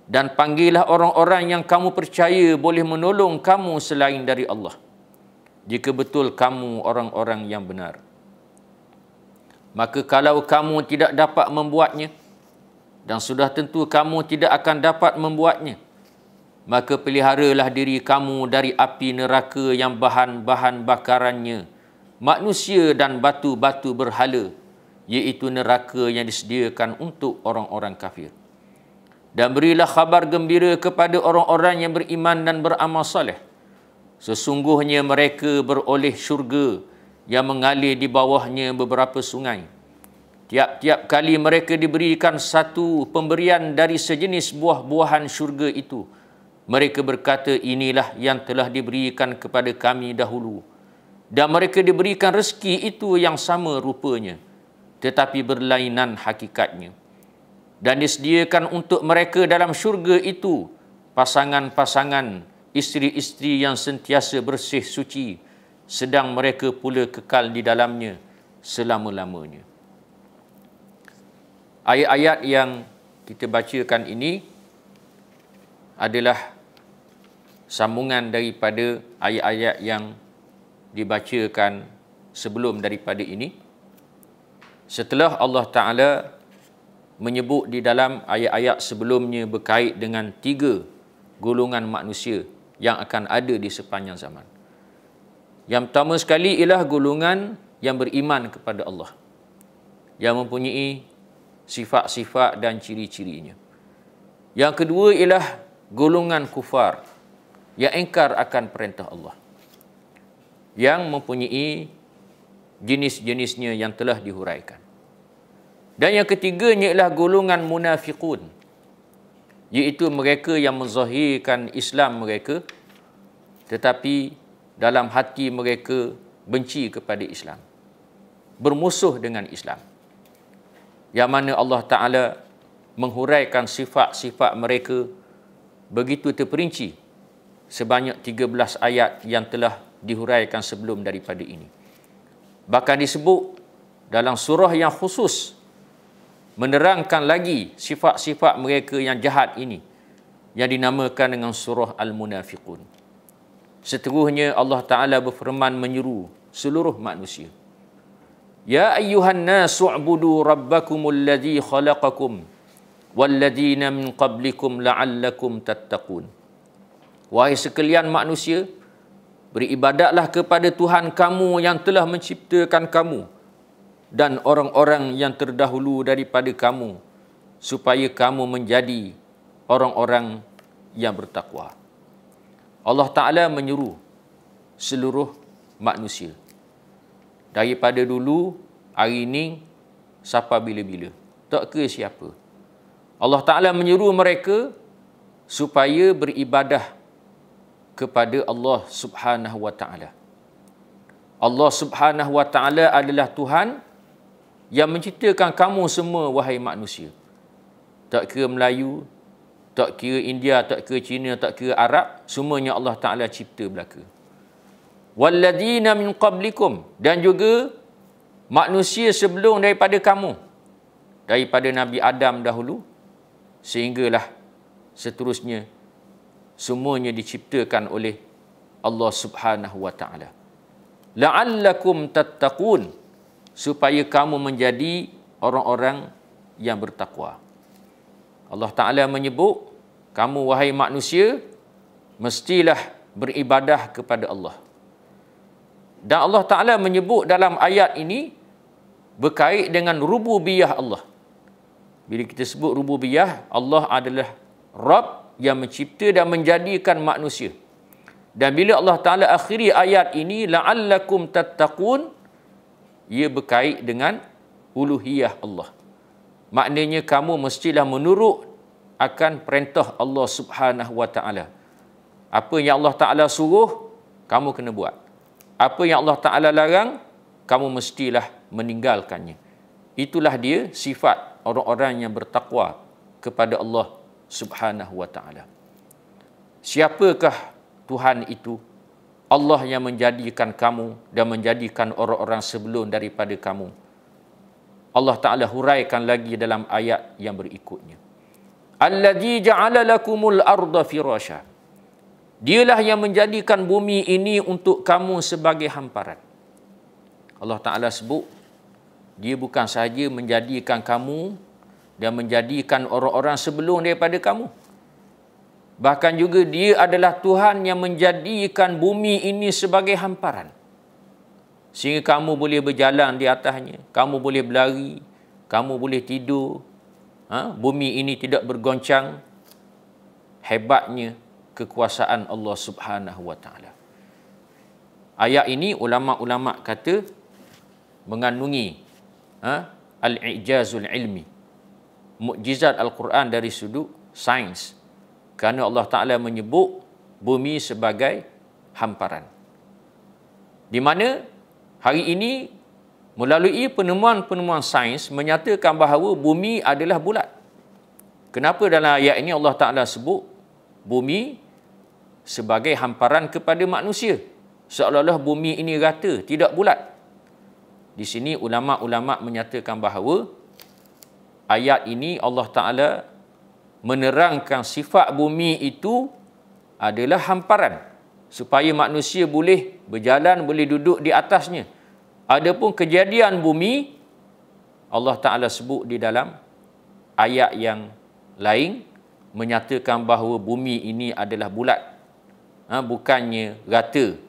dan panggillah orang-orang yang kamu percaya boleh menolong kamu selain dari Allah, jika betul kamu orang-orang yang benar. Maka kalau kamu tidak dapat membuatnya, dan sudah tentu kamu tidak akan dapat membuatnya, maka peliharalah diri kamu dari api neraka yang bahan-bahan bakarannya manusia dan batu-batu berhala, iaitu neraka yang disediakan untuk orang-orang kafir. Dan berilah khabar gembira kepada orang-orang yang beriman dan beramal soleh. Sesungguhnya mereka beroleh syurga yang mengalir di bawahnya beberapa sungai. Tiap-tiap kali mereka diberikan satu pemberian dari sejenis buah-buahan syurga itu, mereka berkata, inilah yang telah diberikan kepada kami dahulu. Dan mereka diberikan rezeki itu yang sama rupanya, tetapi berlainan hakikatnya. Dan disediakan untuk mereka dalam syurga itu pasangan-pasangan, isteri-isteri yang sentiasa bersih suci, sedang mereka pula kekal di dalamnya selama-lamanya. Ayat-ayat yang kita bacakan ini adalah sambungan daripada ayat-ayat yang dibacakan sebelum daripada ini. Setelah Allah Ta'ala menyebut di dalam ayat-ayat sebelumnya berkait dengan 3 golongan manusia yang akan ada di sepanjang zaman. Yang pertama sekali ialah golongan yang beriman kepada Allah, yang mempunyai sifat-sifat dan ciri-cirinya. Yang kedua ialah golongan kufar yang ingkar akan perintah Allah, yang mempunyai jenis-jenisnya yang telah dihuraikan. Dan yang ketiganya ialah golongan munafiqun, iaitu mereka yang menzahirkan Islam mereka, tetapi dalam hati mereka benci kepada Islam, bermusuh dengan Islam. Yang mana Allah Ta'ala menghuraikan sifat-sifat mereka begitu terperinci sebanyak 13 ayat yang telah dihuraikan sebelum daripada ini. Bahkan disebut dalam surah yang khusus menerangkan lagi sifat-sifat mereka yang jahat ini, yang dinamakan dengan surah Al-Munafiqun. Seterusnya Allah Ta'ala berfirman menyeru seluruh manusia. Ya ayyuhan nasu u'budu rabbakumul ladzi khalaqakum walladzina min qablikum la'allakum tattaqun. Wahai sekalian manusia, beribadatlah kepada Tuhan kamu yang telah menciptakan kamu dan orang-orang yang terdahulu daripada kamu, supaya kamu menjadi orang-orang yang bertakwa. Allah Ta'ala menyeru seluruh manusia, daripada dulu, hari ini, sampai bila-bila, tak ke siapa. Allah Ta'ala menyeru mereka supaya beribadah kepada Allah Subhanahu Wa Ta'ala. Allah Subhanahu Wa Ta'ala adalah Tuhan yang menciptakan kamu semua, wahai manusia. Tak kira Melayu, tak kira India, tak kira Cina, tak kira Arab, semuanya Allah Ta'ala cipta belaka. Walladzina min qablikum, dan juga manusia sebelum daripada kamu, daripada Nabi Adam dahulu, sehinggalah seterusnya, semuanya diciptakan oleh Allah Subhanahu Wa Ta'ala. La'allakum tattaqun, supaya kamu menjadi orang-orang yang bertakwa. Allah Ta'ala menyebut, kamu wahai manusia, mestilah beribadah kepada Allah. Dan Allah Ta'ala menyebut dalam ayat ini, berkait dengan rububiyah Allah. Bila kita sebut rububiyah, Allah adalah Rabb yang mencipta dan menjadikan manusia. Dan bila Allah Ta'ala akhiri ayat ini, la'allakum tattaqun, ia berkait dengan uluhiyah Allah. Maknanya kamu mestilah menurut akan perintah Allah Subhanahu Wa Ta'ala. Apa yang Allah Ta'ala suruh, kamu kena buat. Apa yang Allah Ta'ala larang, kamu mestilah meninggalkannya. Itulah dia sifat orang-orang yang bertakwa kepada Allah Subhanahu Wa Ta'ala. Siapakah Tuhan itu? Allah yang menjadikan kamu dan menjadikan orang-orang sebelum daripada kamu. Allah Ta'ala huraikan lagi dalam ayat yang berikutnya. Allazi ja'ala lakumul arda firasya. Dialah yang menjadikan bumi ini untuk kamu sebagai hamparan. Allah Ta'ala sebut, dia bukan sahaja menjadikan kamu dan menjadikan orang-orang sebelum daripada kamu. Bahkan juga dia adalah Tuhan yang menjadikan bumi ini sebagai hamparan. Sehingga kamu boleh berjalan di atasnya, kamu boleh berlari, kamu boleh tidur. Bumi ini tidak bergoncang. Hebatnya kekuasaan Allah Subhanahu wa Ta'ala. Ayat ini ulama-ulama kata mengandungi al-i'jazul ilmi, mukjizat Al-Quran dari sudut sains, kerana Allah Ta'ala menyebut bumi sebagai hamparan. Di mana hari ini melalui penemuan-penemuan sains menyatakan bahawa bumi adalah bulat. Kenapa dalam ayat ini Allah Ta'ala sebut bumi sebagai hamparan kepada manusia? Seolah-olah bumi ini rata, tidak bulat. Di sini ulama-ulama menyatakan bahawa ayat ini Allah Ta'ala menerangkan sifat bumi itu adalah hamparan, supaya manusia boleh berjalan, boleh duduk di atasnya. Adapun kejadian bumi, Allah Ta'ala sebut di dalam ayat yang lain, menyatakan bahawa bumi ini adalah bulat, bukannya rata.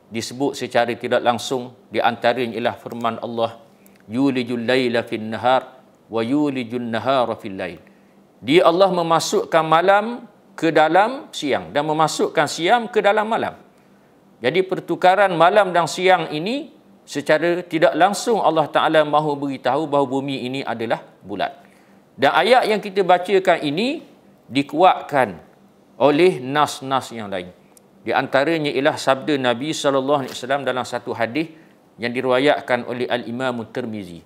Disebut secara tidak langsung, di antaranya ialah firman Allah, yulijul laila fin nahar wa yulijul nahara fil lail. Dia Allah memasukkan malam ke dalam siang dan memasukkan siang ke dalam malam. Jadi pertukaran malam dan siang ini secara tidak langsung Allah Ta'ala mahu beritahu bahawa bumi ini adalah bulat. Dan ayat yang kita bacakan ini dikuatkan oleh nas-nas yang lain. Di antaranya ialah sabda Nabi SAW dalam satu hadis yang diriwayatkan oleh Al-Imam Tirmizi,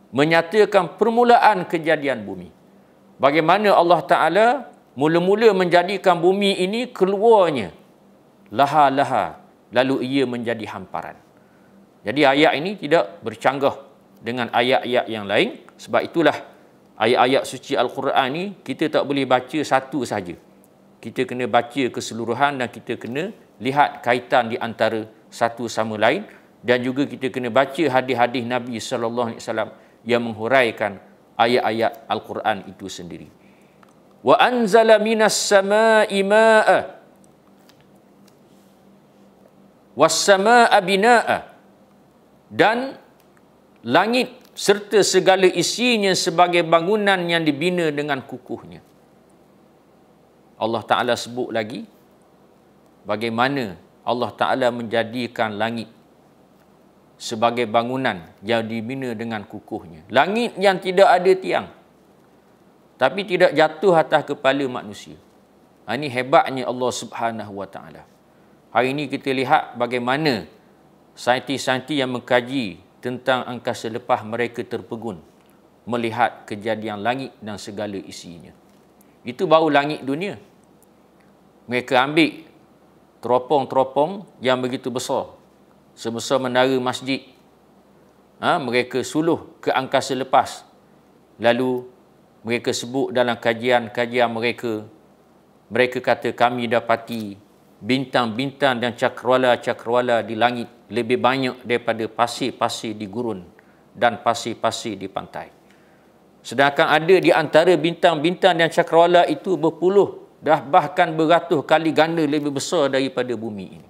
menyatakan permulaan kejadian bumi. Bagaimana Allah Ta'ala mula-mula menjadikan bumi ini keluarnya laha-laha, lalu ia menjadi hamparan. Jadi ayat ini tidak bercanggah dengan ayat-ayat yang lain. Sebab itulah ayat-ayat suci Al-Quran ni kita tak boleh baca satu saja. Kita kena baca keseluruhan dan kita kena lihat kaitan di antara satu sama lain, dan juga kita kena baca hadis-hadis Nabi SAW yang menghuraikan ayat-ayat Al-Quran itu sendiri. Wa anzala minas samaa'i maa'a was samaa'a binaa'a, dan langit serta segala isinya sebagai bangunan yang dibina dengan kukuhnya. Allah Ta'ala sebut lagi bagaimana Allah Ta'ala menjadikan langit sebagai bangunan yang dibina dengan kukuhnya. Langit yang tidak ada tiang, tapi tidak jatuh atas kepala manusia. Ini hebatnya Allah Subhanahu wa Ta'ala. Hari ini kita lihat bagaimana saintis-saintis yang mengkaji tentang angkasa lepas, mereka terpegun melihat kejadian langit dan segala isinya. Itu baru langit dunia. Mereka ambil teropong-teropong yang begitu besar, sebesar menara masjid. Mereka suluh ke angkasa lepas. Lalu mereka sebut dalam kajian-kajian mereka, mereka kata kami dapati bintang-bintang dan cakrawala-cakrawala di langit lebih banyak daripada pasir-pasir di gurun dan pasir-pasir di pantai. Sedangkan ada di antara bintang-bintang dan cakrawala itu berpuluh, dah bahkan beratus kali ganda lebih besar daripada bumi ini.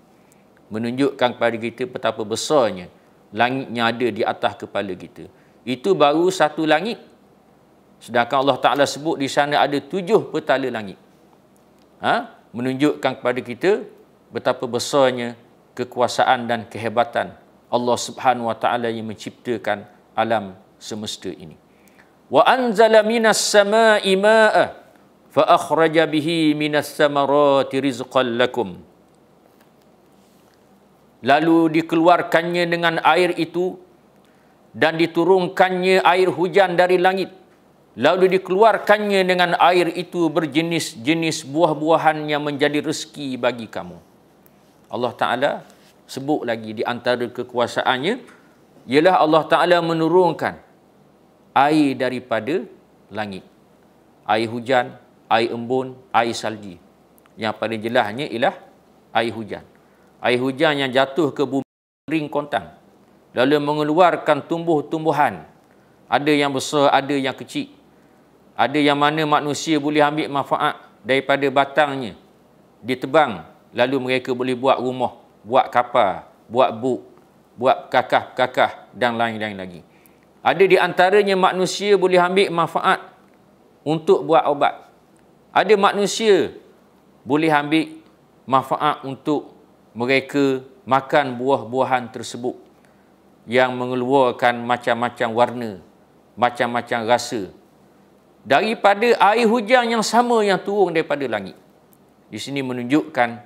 Menunjukkan kepada kita betapa besarnya langit yang ada di atas kepala kita. Itu baru satu langit. Sedangkan Allah Ta'ala sebut di sana ada 7 petala langit. Menunjukkan kepada kita betapa besarnya kekuasaan dan kehebatan Allah Subhanahu wa Ta'ala yang menciptakan alam semesta ini. Wa anzala minas samaa'i maa'a fa akhraja bihi minas samarati rizqan lakum. Lalu dikeluarkannya dengan air itu dan diturunkannya air hujan dari langit. Lalu dikeluarkannya dengan air itu berjenis-jenis buah-buahan yang menjadi rezeki bagi kamu. Allah Ta'ala sebut lagi di antara kekuasaannya ialah Allah Ta'ala menurunkan air daripada langit. Air hujan air embun, air salji. Yang paling jelasnya ialah air hujan. Air hujan yang jatuh ke bumi kering kontang, lalu mengeluarkan tumbuh-tumbuhan. Ada yang besar, ada yang kecil. Ada yang mana manusia boleh ambil manfaat daripada batangnya. Ditebang, lalu mereka boleh buat rumah, buat kapal, buat buk, buat kakah-kakah dan lain-lain lagi. Ada di antaranya manusia boleh ambil manfaat untuk buat obat. Ada manusia boleh ambil manfaat untuk mereka makan buah-buahan tersebut yang mengeluarkan macam-macam warna, macam-macam rasa. Daripada air hujan yang sama yang turun daripada langit. Di sini menunjukkan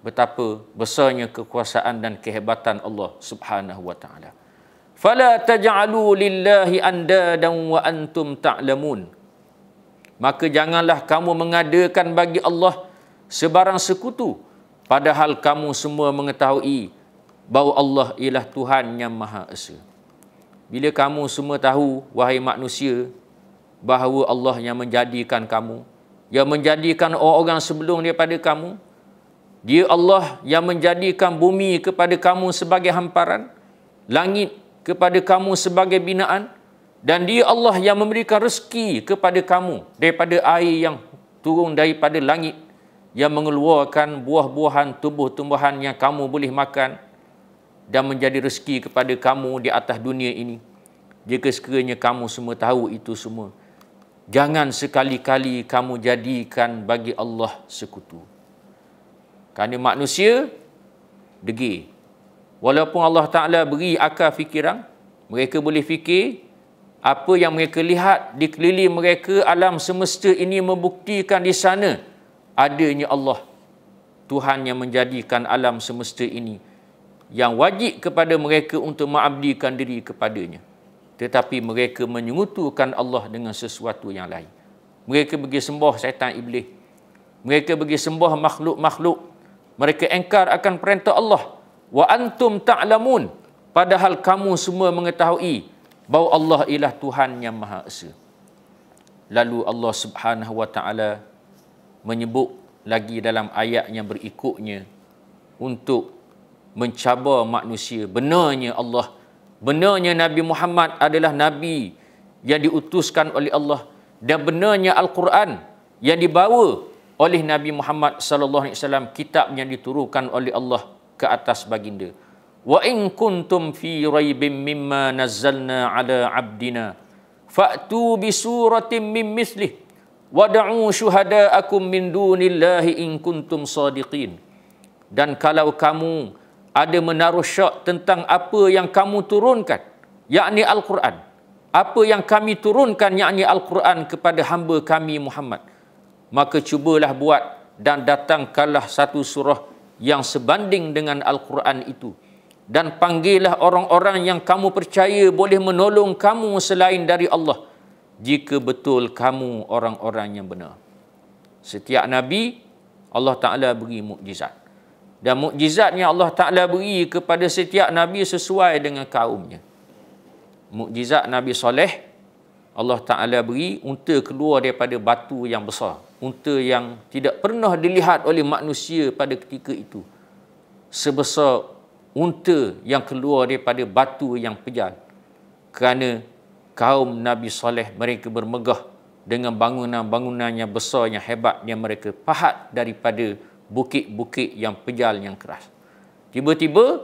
betapa besarnya kekuasaan dan kehebatan Allah Subhanahu wa taala. Fala taj'alu lillahi andadan wa antum ta'lamun. Maka janganlah kamu mengadakan bagi Allah sebarang sekutu, padahal kamu semua mengetahui bahawa Allah ialah Tuhan yang Maha Esa. Bila kamu semua tahu, wahai manusia, bahawa Allah yang menjadikan kamu, yang menjadikan orang-orang sebelum daripada kamu, Dia Allah yang menjadikan bumi kepada kamu sebagai hamparan, langit kepada kamu sebagai binaan, dan Dia Allah yang memberikan rezeki kepada kamu daripada air yang turun daripada langit, yang mengeluarkan buah-buahan, tumbuh-tumbuhan yang kamu boleh makan dan menjadi rezeki kepada kamu di atas dunia ini. Jika sekiranya kamu semua tahu itu semua, jangan sekali-kali kamu jadikan bagi Allah sekutu. Kerana manusia degil. Walaupun Allah Ta'ala beri akal fikiran, mereka boleh fikir, apa yang mereka lihat di keliling mereka, alam semesta ini membuktikan di sana adanya Allah, Tuhan yang menjadikan alam semesta ini, yang wajib kepada mereka untuk mengabdikan diri kepadanya. Tetapi mereka menyekutukan Allah dengan sesuatu yang lain. Mereka pergi sembah syaitan iblis. Mereka pergi sembah makhluk-makhluk. Mereka engkar akan perintah Allah. Wa antum ta'lamun. Padahal kamu semua mengetahui bahawa Allah ialah Tuhan yang Maha Esa. Lalu Allah Subhanahu wa taala menyebut lagi dalam ayat yang berikutnya untuk mencabar manusia. Benarnya Nabi Muhammad adalah Nabi yang diutuskan oleh Allah, dan benarnya Al-Quran yang dibawa oleh Nabi Muhammad sallallahu alaihi wasallam, kitab yang diturunkan oleh Allah ke atas baginda. Wa in kuntum fi raibin mimma nazzalna ala abdina fa'tu bi suratin min mislih wad'u syuhada'akum min dunillahi in kuntum shadiqin. Dan kalau kamu ada menaruh syak tentang apa yang kamu turunkan, yakni Al-Quran, apa yang kami turunkan, yakni Al-Quran, kepada hamba kami Muhammad, maka cubalah buat dan datangkanlah satu surah yang sebanding dengan Al-Quran itu, dan panggillah orang-orang yang kamu percaya boleh menolong kamu selain dari Allah, jika betul kamu orang-orang yang benar. Setiap Nabi Allah Ta'ala beri mukjizat. Dan mukjizat yang Allah Ta'ala beri kepada setiap Nabi sesuai dengan kaumnya. Mukjizat Nabi Saleh, Allah Ta'ala beri unta keluar daripada batu yang besar. Unta yang tidak pernah dilihat oleh manusia pada ketika itu. Sebesar unta yang keluar daripada batu yang pejal. Kerana kaum Nabi Saleh, mereka bermegah dengan bangunan-bangunan yang besar, yang hebat, yang mereka pahat daripada bukit-bukit yang pejal, yang keras. Tiba-tiba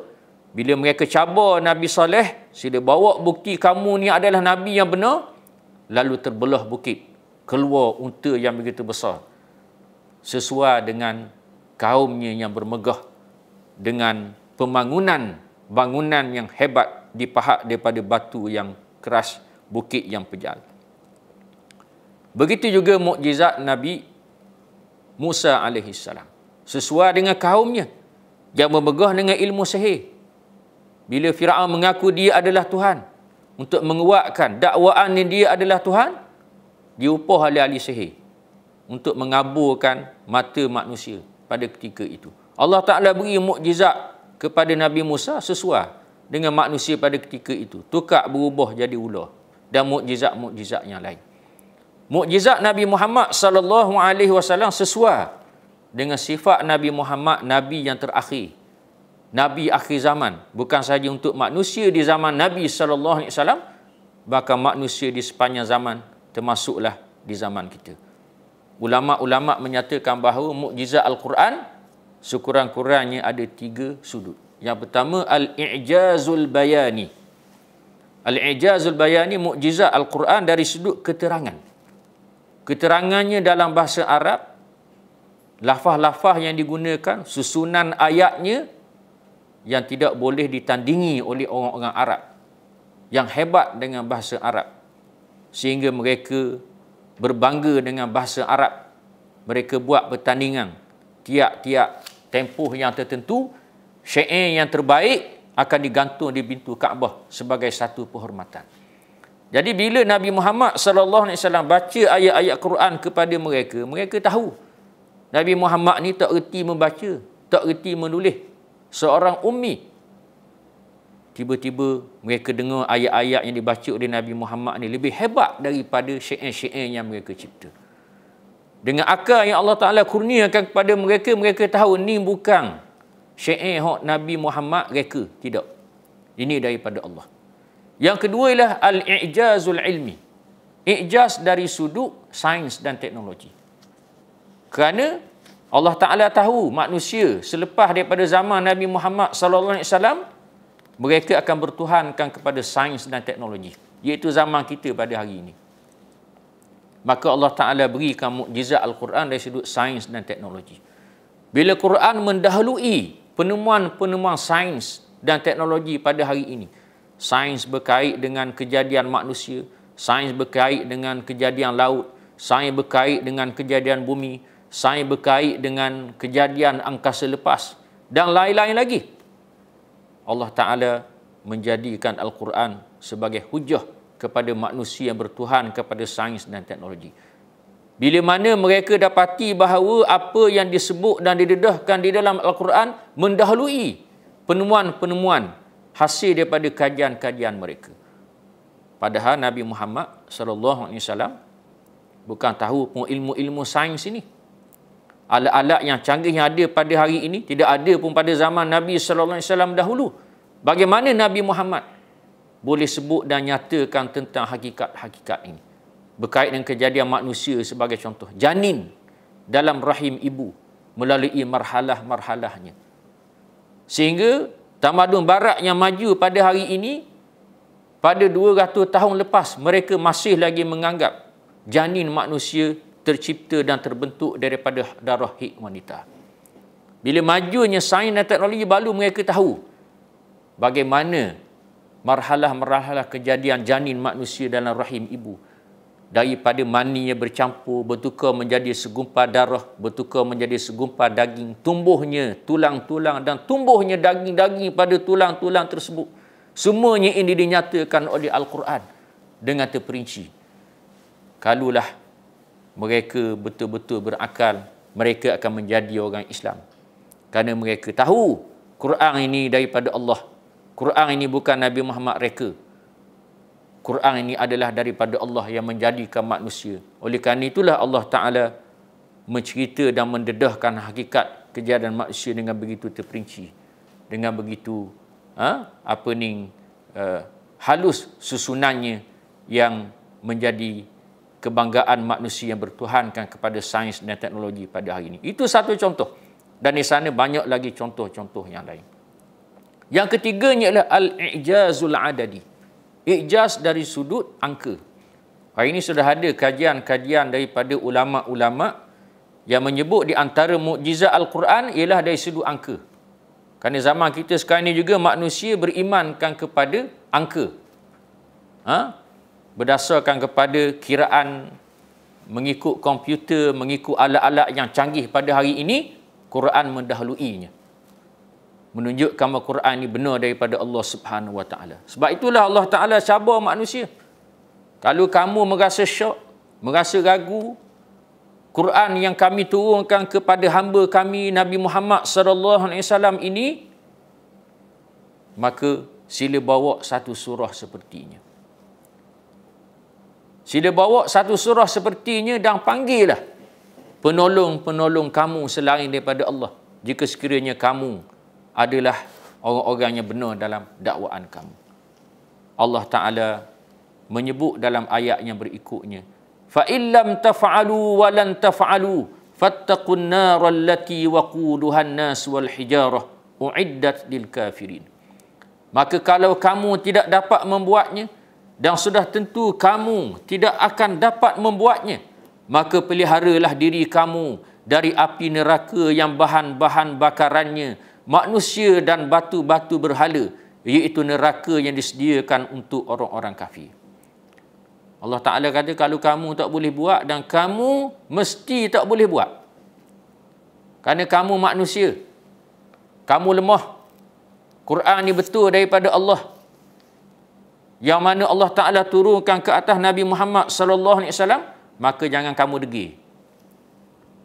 bila mereka cabar Nabi Saleh, sila bawa bukti kamu ni adalah Nabi yang benar, lalu terbelah bukit, keluar unta yang begitu besar, sesuai dengan kaumnya yang bermegah dengan bangunan yang hebat, dipahat daripada batu yang keras, bukit yang pejal. Begitu juga mukjizat Nabi Musa alaihissalam, sesuai dengan kaumnya yang bermegah dengan ilmu sihir. Bila Fir'aun mengaku dia adalah Tuhan, untuk menguatkan dakwaan dia adalah Tuhan, diupah oleh ahli sihir untuk mengaburkan mata manusia pada ketika itu. Allah Ta'ala beri mukjizat kepada Nabi Musa sesuai dengan manusia pada ketika itu. Tukar berubah jadi ular, dan mukjizat-mukjizat yang lain. mukjizat Nabi Muhammad sallallahu alaihi wasallam sesuai dengan sifat Nabi Muhammad, nabi yang terakhir, nabi akhir zaman, bukan sahaja untuk manusia di zaman Nabi sallallahu alaihi wasallam, bahkan manusia di sepanjang zaman, termasuklah di zaman kita. Ulama-ulama menyatakan bahawa mukjizat Al-Quran sekurang-kurangnya ada 3 sudut. Yang pertama, al-i'jazul bayani. Al-i'jazul bayani, mukjizat Al-Quran dari sudut keterangan. Keterangannya dalam bahasa Arab, lafaz-lafaz yang digunakan, susunan ayatnya yang tidak boleh ditandingi oleh orang-orang Arab yang hebat dengan bahasa Arab, sehingga mereka berbangga dengan bahasa Arab. Mereka buat pertandingan tiap-tiap tempoh yang tertentu, syair yang terbaik akan digantung di pintu Kaabah sebagai satu penghormatan. Jadi bila Nabi Muhammad sallallahu alaihi wasallam baca ayat-ayat Quran kepada mereka, mereka tahu Nabi Muhammad ni tak erti membaca, tak erti menulis, seorang ummi. Tiba-tiba mereka dengar ayat-ayat yang dibaca oleh Nabi Muhammad ni lebih hebat daripada syair-syair yang mereka cipta. Dengan akal yang Allah Ta'ala kurniakan kepada mereka, mereka tahu ni bukan syair Nabi Muhammad reka. Tidak. Ini daripada Allah. Yang kedua ialah al-i'jazul ilmi. I'jaz dari sudut sains dan teknologi. Kerana Allah Ta'ala tahu manusia selepas daripada zaman Nabi Muhammad sallallahu alaihi wasallam, mereka akan bertuhankan kepada sains dan teknologi, iaitu zaman kita pada hari ini. Maka Allah Ta'ala berikan mukjizat Al-Quran dari sudut sains dan teknologi. Bila Quran mendahului penemuan-penemuan sains dan teknologi pada hari ini, sains berkait dengan kejadian manusia, sains berkait dengan kejadian laut, sains berkait dengan kejadian bumi, sains berkait dengan kejadian angkasa lepas, dan lain-lain lagi. Allah Ta'ala menjadikan Al-Quran sebagai hujah kepada manusia yang bertuhan kepada sains dan teknologi. Bila mana mereka dapati bahawa apa yang disebut dan didedahkan di dalam Al-Quran mendahului penemuan-penemuan hasil daripada kajian-kajian mereka. Padahal Nabi Muhammad SAW bukan tahu pun ilmu-ilmu sains ini. Alat-alat yang canggih yang ada pada hari ini tidak ada pun pada zaman Nabi SAW dahulu. Bagaimana Nabi Muhammad boleh sebut dan nyatakan tentang hakikat-hakikat ini? Berkait dengan kejadian manusia sebagai contoh. Janin dalam rahim ibu melalui marhalah-marhalahnya. Sehingga tamadun barat yang maju pada hari ini, pada 200 tahun lepas, mereka masih lagi menganggap janin manusia tercipta dan terbentuk daripada darah hik wanita. Bila majunya sains dan teknologi, baru mereka tahu bagaimana marhalah-marhalah kejadian janin manusia dalam rahim ibu. Daripada maninya bercampur, bertukar menjadi segumpal darah, bertukar menjadi segumpal daging, tumbuhnya tulang-tulang dan tumbuhnya daging-daging pada tulang-tulang tersebut. Semuanya ini dinyatakan oleh Al-Quran dengan terperinci. Kalulah mereka betul-betul berakal, mereka akan menjadi orang Islam. Kerana mereka tahu Quran ini daripada Allah. Quran ini bukan Nabi Muhammad reka. Quran ini adalah daripada Allah yang menjadikan manusia. Oleh kerana itulah Allah Ta'ala mencerita dan mendedahkan hakikat kejadian manusia dengan begitu terperinci. Dengan begitu halus susunannya yang menjadi kebanggaan manusia yang bertuhankan kepada sains dan teknologi pada hari ini. Itu satu contoh. Dan di sana banyak lagi contoh-contoh yang lain. Yang ketiganya adalah al-i'jazul adadi. I'jaz dari sudut angka. Hari ini sudah ada kajian-kajian daripada ulama-ulama yang menyebut di antara mukjizat Al-Quran ialah dari sudut angka. Kerana zaman kita sekarang ini juga manusia berimankan kepada angka. Berdasarkan kepada kiraan, mengikut komputer, mengikut alat-alat yang canggih pada hari ini, Quran mendahuluinya. Menunjukkan bahawa Quran ini benar daripada Allah Subhanahu Wa Taala. Sebab itulah Allah Taala cabar manusia. Kalau kamu merasa syok, merasa ragu, Quran yang kami turunkan kepada hamba kami Nabi Muhammad sallallahu alaihi wasallam ini, maka sila bawa satu surah sepertinya. Sila bawa satu surah sepertinya dan panggillah penolong-penolong kamu selain daripada Allah. Jika sekiranya kamu adalah orang-orang yang benar dalam dakwaan kamu. Allah Ta'ala menyebut dalam ayat yang berikutnya, فَإِنْ لَمْ تَفْعَلُوا وَلَنْ تَفْعَلُوا فَاتَّقُوا النَّارَ الَّتِي وَقُودُهَا النَّاسُ وَالْحِجَارَةُ أُعِدَّتْ لِلْكَافِرِينَ. Maka kalau kamu tidak dapat membuatnya, dan sudah tentu kamu tidak akan dapat membuatnya, maka peliharalah diri kamu dari api neraka yang bahan-bahan bakarannya manusia dan batu-batu berhala, iaitu neraka yang disediakan untuk orang-orang kafir. Allah Ta'ala kata kalau kamu tak boleh buat, dan kamu mesti tak boleh buat. Kerana kamu manusia. Kamu lemah. Quran ni betul daripada Allah. Yang mana Allah Ta'ala turunkan ke atas Nabi Muhammad sallallahu alaihi wasallam, maka jangan kamu degil.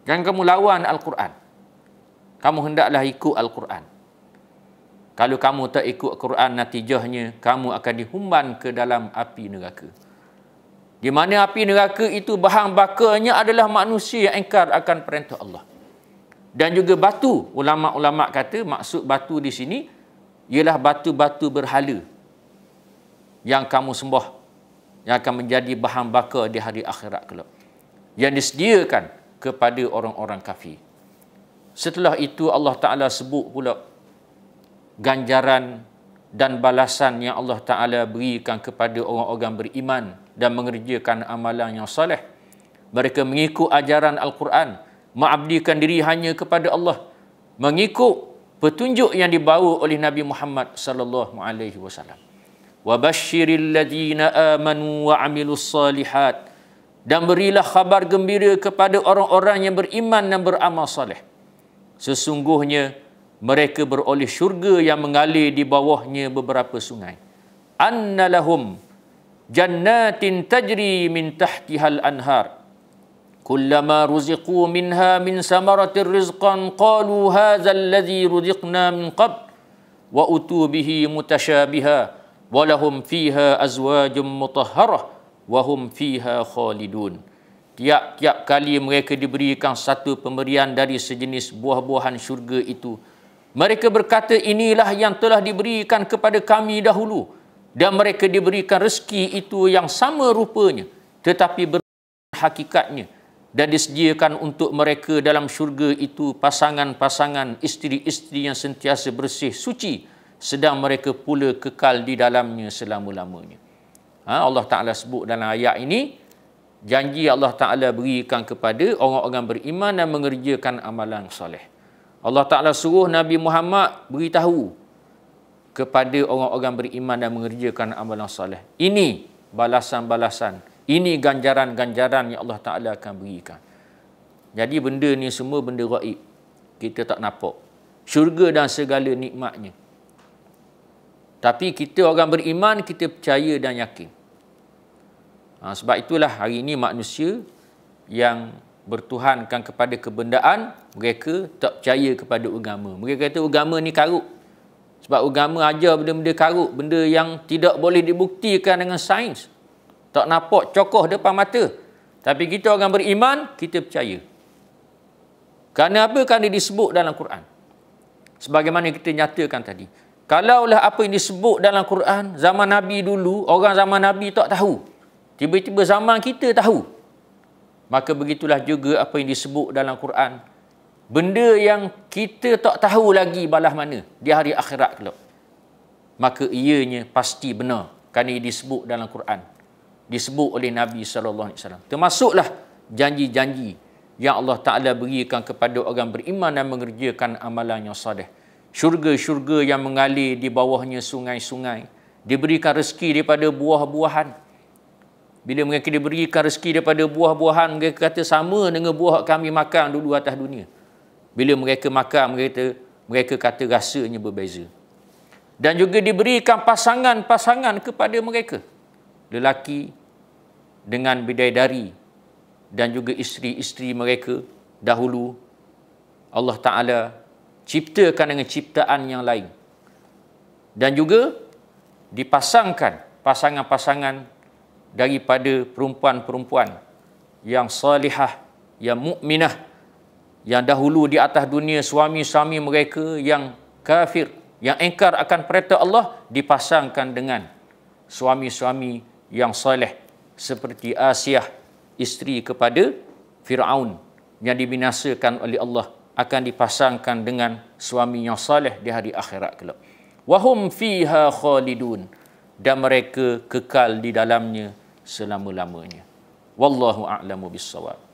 Jangan kamu lawan Al-Quran. Kamu hendaklah ikut Al-Quran. Kalau kamu tak ikut Quran, natijahnya kamu akan dihumban ke dalam api neraka. Di mana api neraka itu bahan bakarnya adalah manusia yang ingkar akan perintah Allah. Dan juga batu. Ulama-ulama kata maksud batu di sini ialah batu-batu berhala yang kamu sembah, yang akan menjadi bahan bakar di hari akhirat kelak, yang disediakan kepada orang-orang kafir. Setelah itu Allah Ta'ala sebut pula ganjaran dan balasan yang Allah Ta'ala berikan kepada orang-orang beriman dan mengerjakan amalan yang soleh. Mereka mengikut ajaran Al-Quran, mengabdikan diri hanya kepada Allah, mengikut petunjuk yang dibawa oleh Nabi Muhammad sallallahu alaihi wasallam. Wa basyiril ladzina amanu wa amilus salihat, dan berilah khabar gembira kepada orang-orang yang beriman dan beramal soleh. Sesungguhnya mereka beroleh syurga yang mengalir di bawahnya beberapa sungai. Anna lahum jannatin tajri min tahtihal anhar. Kullama ruziqu minha min samaratir rizqan qalu hadza alladhi ruziqna min qabl wa utu bihi mutasyabiha wa lahum fiha azwajum mutahharah wa hum fiha khalidun. Tiap-tiap kali mereka diberikan satu pemberian dari sejenis buah-buahan syurga itu, mereka berkata, inilah yang telah diberikan kepada kami dahulu, dan mereka diberikan rezeki itu yang sama rupanya tetapi berhakikatnya, dan disediakan untuk mereka dalam syurga itu pasangan-pasangan isteri-isteri yang sentiasa bersih suci, sedang mereka pula kekal di dalamnya selama-lamanya. Allah Ta'ala sebut dalam ayat ini, janji Allah Ta'ala berikan kepada orang-orang beriman dan mengerjakan amalan soleh. Allah Ta'ala suruh Nabi Muhammad beritahu kepada orang-orang beriman dan mengerjakan amalan soleh. Ini balasan-balasan, ini ganjaran-ganjaran yang Allah Ta'ala akan berikan. Jadi benda ni semua benda gaib. Kita tak nampak. Syurga dan segala nikmatnya. Tapi kita orang beriman, kita percaya dan yakin. Sebab itulah hari ini manusia yang bertuhankan kepada kebendaan, mereka tak percaya kepada agama. Mereka kata agama ni karut. Sebab agama ajar benda-benda karut, benda yang tidak boleh dibuktikan dengan sains. Tak nampak cokoh depan mata. Tapi kita orang beriman, kita percaya. Kerana apa? Kerana disebut dalam Quran. Sebagaimana kita nyatakan tadi. Kalaulah apa yang disebut dalam Quran, zaman Nabi dulu, orang zaman Nabi tak tahu. Tiba-tiba zaman kita tahu. Maka begitulah juga apa yang disebut dalam Quran. Benda yang kita tak tahu lagi balas mana di hari akhirat kelak. Maka ianya pasti benar. Kerana ia disebut dalam Quran. Disebut oleh Nabi SAW. Termasuklah janji-janji yang Allah Ta'ala berikan kepada orang beriman dan mengerjakan amalan yang salih. Syurga-syurga yang mengalir di bawahnya sungai-sungai. Diberikan rezeki daripada buah-buahan. Bila mereka diberikan rezeki daripada buah-buahan, mereka kata sama dengan buah kami makan dulu atas dunia. Bila mereka makan, mereka kata rasanya berbeza. Dan juga diberikan pasangan-pasangan kepada mereka. Lelaki dengan bidadari dan juga isteri-isteri mereka dahulu Allah Ta'ala ciptakan dengan ciptaan yang lain. Dan juga dipasangkan pasangan-pasangan daripada perempuan-perempuan yang salihah, yang mukminah, yang dahulu di atas dunia suami-suami mereka yang kafir, yang ingkar akan perintah Allah, dipasangkan dengan suami-suami yang saleh seperti Asiyah, isteri kepada Fir'aun yang dibinasakan oleh Allah, akan dipasangkan dengan suami yang saleh di hari akhirat kelak. Wahum fiha khalidun, dan mereka kekal di dalamnya selama-lamanya. Wallahu a'lamu bissawab.